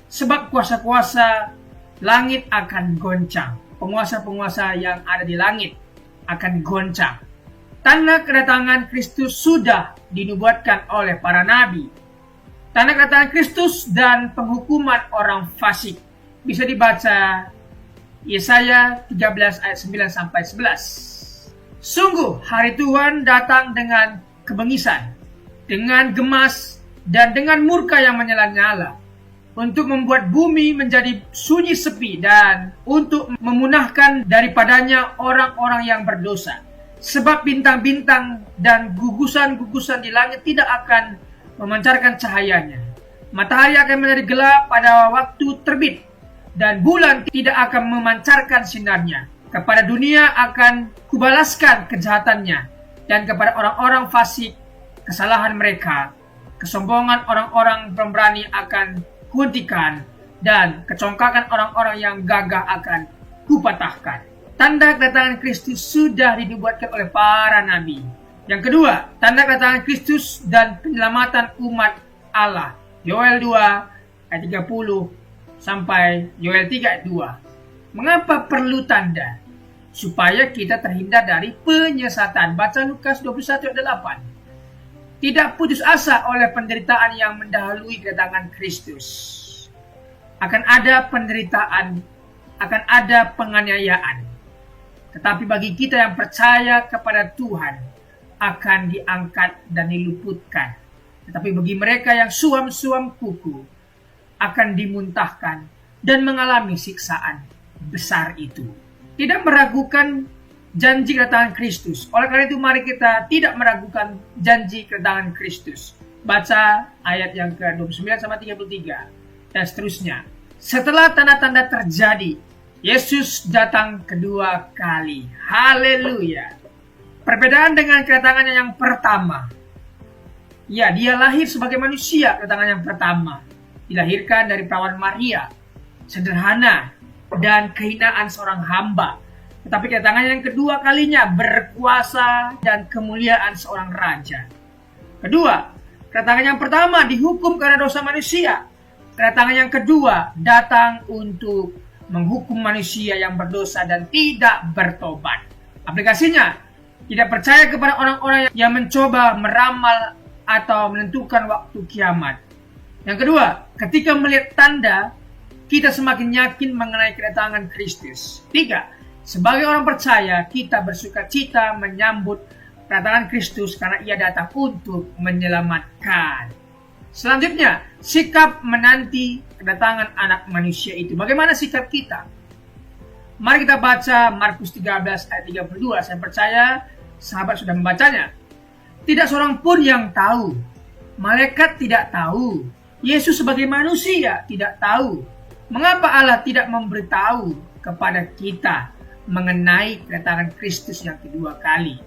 Sebab kuasa-kuasa langit akan goncang. Penguasa-penguasa yang ada di langit akan goncang. Tanda kedatangan Kristus sudah dinubuatkan oleh para nabi. Tanda kedatangan Kristus dan penghukuman orang fasik. Bisa dibaca Yesaya 13 ayat 9 sampai 11. Sungguh hari Tuhan datang dengan kebengisan, dengan gemas, dan dengan murka yang menyala-nyala, untuk membuat bumi menjadi sunyi sepi dan untuk memunahkan daripadanya orang-orang yang berdosa. Sebab bintang-bintang dan gugusan-gugusan di langit tidak akan memancarkan cahayanya. Matahari akan menjadi gelap pada waktu terbit, dan bulan tidak akan memancarkan sinarnya. Kepada dunia akan kubalaskan kejahatannya, dan kepada orang-orang fasik kesalahan mereka. Kesombongan orang-orang pemberani akan kuhentikan, dan kecongkakan orang-orang yang gagah akan kupatahkan. Tanda kedatangan Kristus sudah dinubuatkan oleh para nabi. Yang kedua, tanda kedatangan Kristus dan penyelamatan umat Allah. Yoel 2 ayat 30 sampai Yoel 3 ayat 2. Mengapa perlu tanda? Supaya kita terhindar dari penyesatan. Baca Lukas 21 ayat 8. Tidak putus asa oleh penderitaan yang mendahului kedatangan Kristus. Akan ada penderitaan, akan ada penganiayaan. Tetapi bagi kita yang percaya kepada Tuhan, akan diangkat dan diluputkan. Tetapi bagi mereka yang suam-suam kuku, akan dimuntahkan dan mengalami siksaan besar itu. Tidak meragukan janji kedatangan Kristus. Oleh karena itu mari kita tidak meragukan janji kedatangan Kristus. Baca ayat yang ke-29 sampai 33 dan seterusnya. Setelah tanda-tanda terjadi, Yesus datang kedua kali. Haleluya. Perbedaan dengan kedatangannya yang pertama. Ya, dia lahir sebagai manusia kedatangan yang pertama. Dilahirkan dari perawan Maria. Sederhana dan kehinaan seorang hamba. Tetapi kedatangan yang kedua kalinya berkuasa dan kemuliaan seorang raja. Kedua, kedatangan yang pertama dihukum karena dosa manusia. Kedatangan yang kedua datang untuk menghukum manusia yang berdosa dan tidak bertobat. Aplikasinya, tidak percaya kepada orang-orang yang mencoba meramal atau menentukan waktu kiamat. Yang kedua, ketika melihat tanda, kita semakin yakin mengenai kedatangan Kristus. 3. Sebagai orang percaya, kita bersuka cita menyambut kedatangan Kristus karena ia datang untuk menyelamatkan. Selanjutnya, sikap menanti kedatangan anak manusia itu. Bagaimana sikap kita? Mari kita baca Markus 13 ayat 32. Saya percaya sahabat sudah membacanya. Tidak seorang pun yang tahu. Malaikat tidak tahu. Yesus sebagai manusia tidak tahu. Mengapa Allah tidak memberitahu kepada kita mengenai kedatangan Kristus yang kedua kali?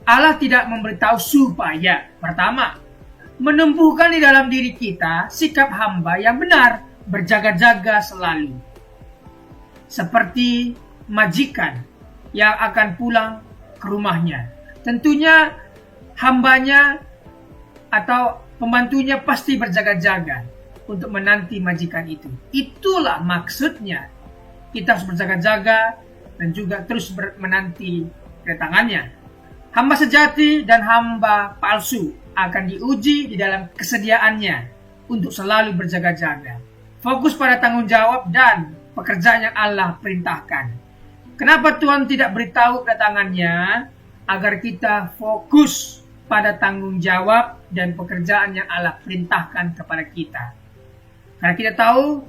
Allah tidak memberitahu supaya, pertama, menumbuhkan di dalam diri kita sikap hamba yang benar, berjaga-jaga selalu. Seperti majikan yang akan pulang ke rumahnya. Tentunya hambanya atau pembantunya pasti berjaga-jaga untuk menanti majikan itu. Itulah maksudnya. Kita harus berjaga-jaga dan juga terus menanti kedatangannya. Hamba sejati dan hamba palsu akan diuji di dalam kesediaannya untuk selalu berjaga-jaga. Fokus pada tanggung jawab dan pekerjaan yang Allah perintahkan. Kenapa Tuhan tidak beritahu kedatangannya? Agar kita fokus pada tanggung jawab dan pekerjaan yang Allah perintahkan kepada kita. Karena kita tahu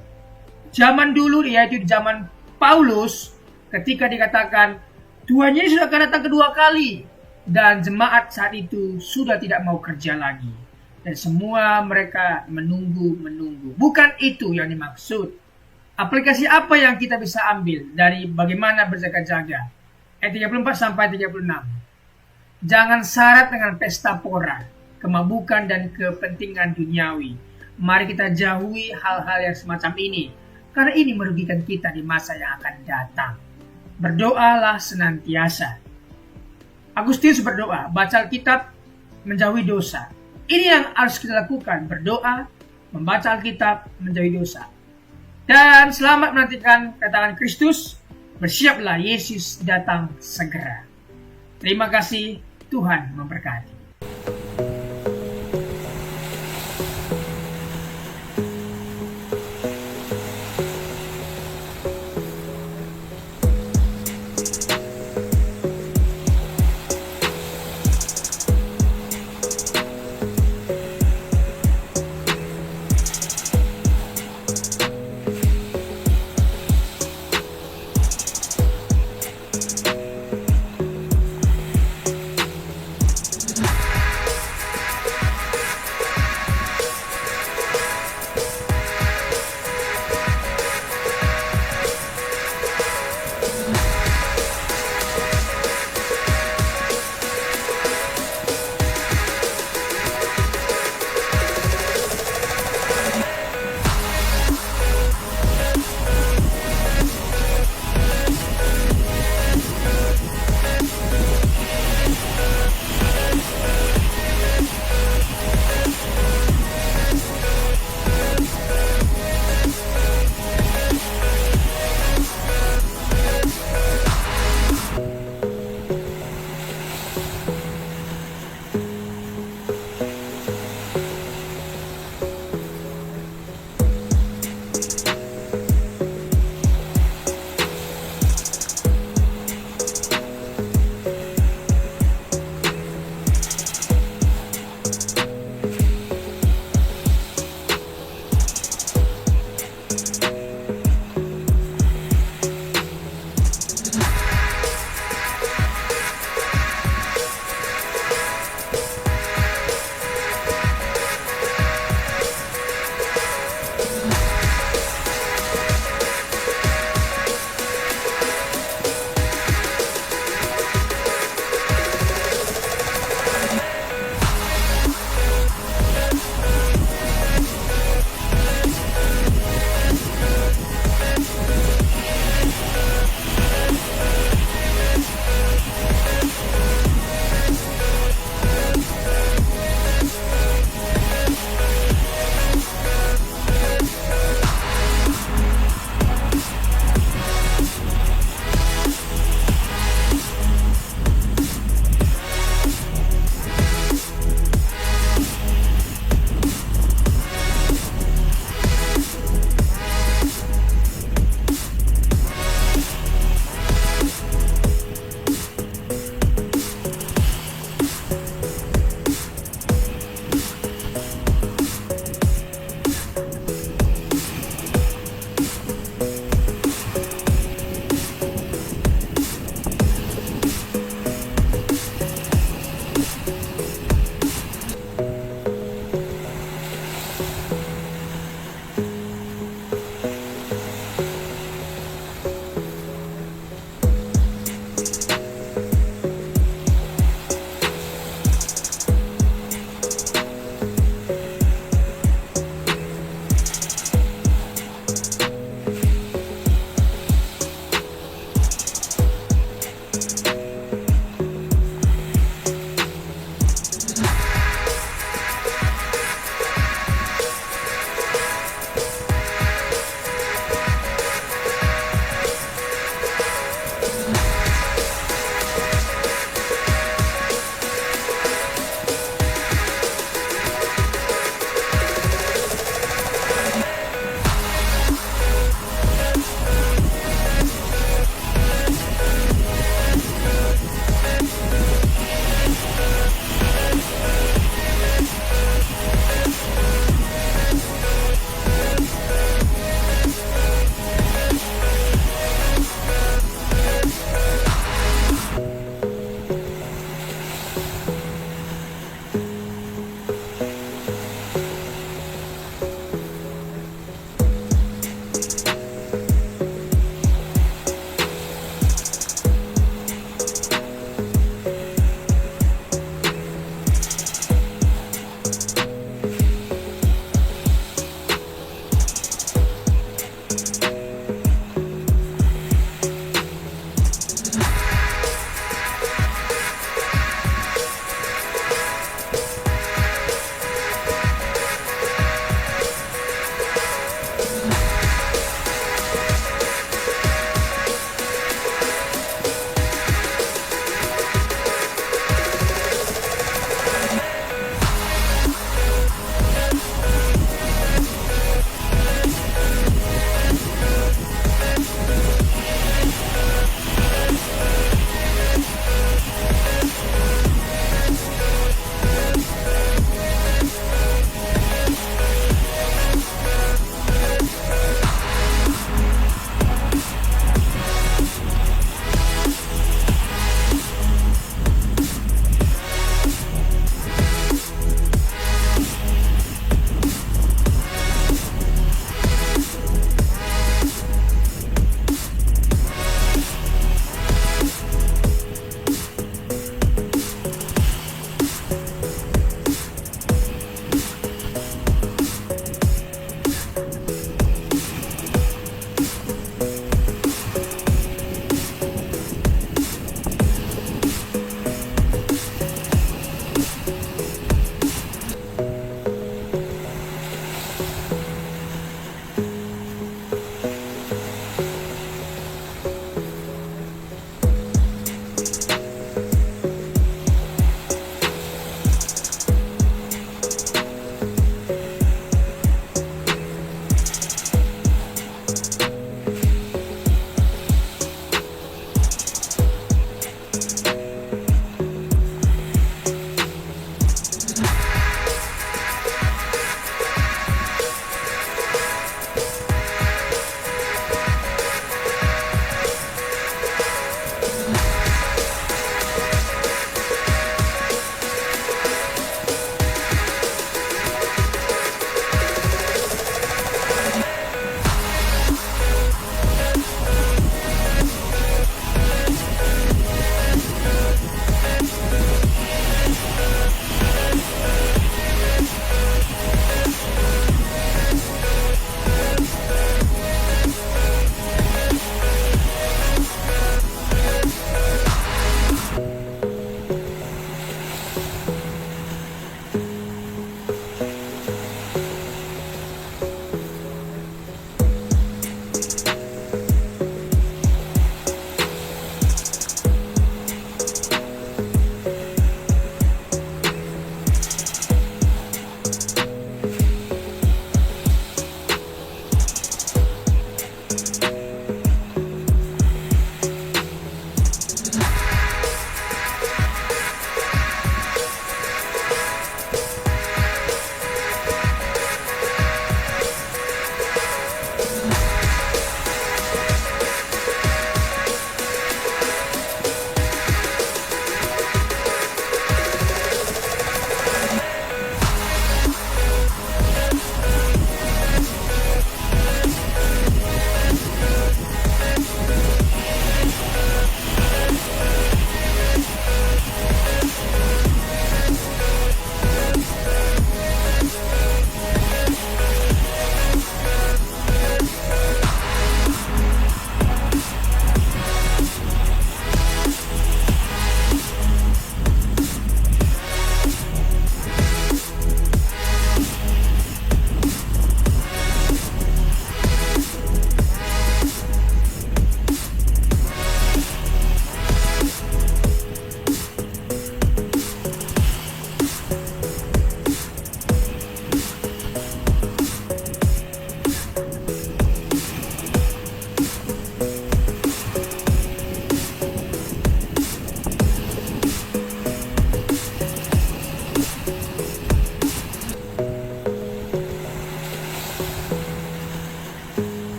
zaman dulu, yaitu di zaman Paulus, ketika dikatakan Tuhan Yesus akan datang kedua kali, dan jemaat saat itu sudah tidak mau kerja lagi, dan semua mereka menunggu. Bukan itu yang dimaksud. Aplikasi apa yang kita bisa ambil dari bagaimana berjaga-jaga? Ayat 34 sampai 36. Jangan syarat dengan pesta pora, kemabukan dan kepentingan duniawi. Mari kita jauhi hal-hal yang semacam ini, karena ini merugikan kita di masa yang akan datang. Berdoalah senantiasa. Agustinus berdoa, baca Alkitab, menjauhi dosa. Ini yang harus kita lakukan, berdoa, membaca Alkitab, menjauhi dosa. Dan selamat menantikan kedatangan Kristus, bersiaplah Yesus datang segera. Terima kasih, Tuhan memberkati.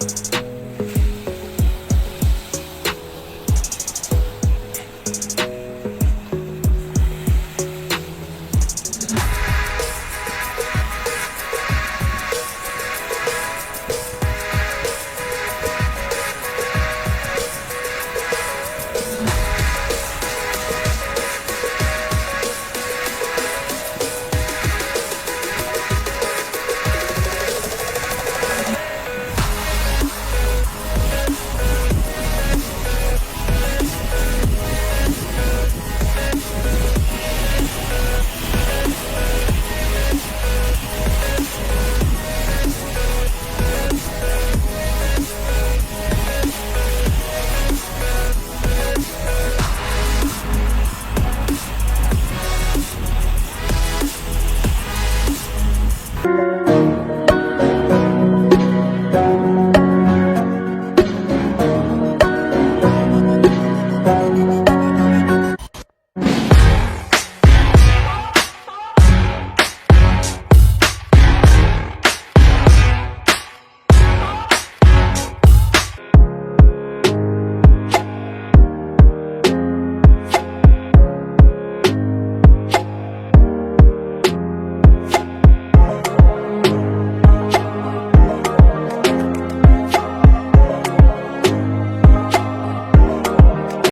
Bye.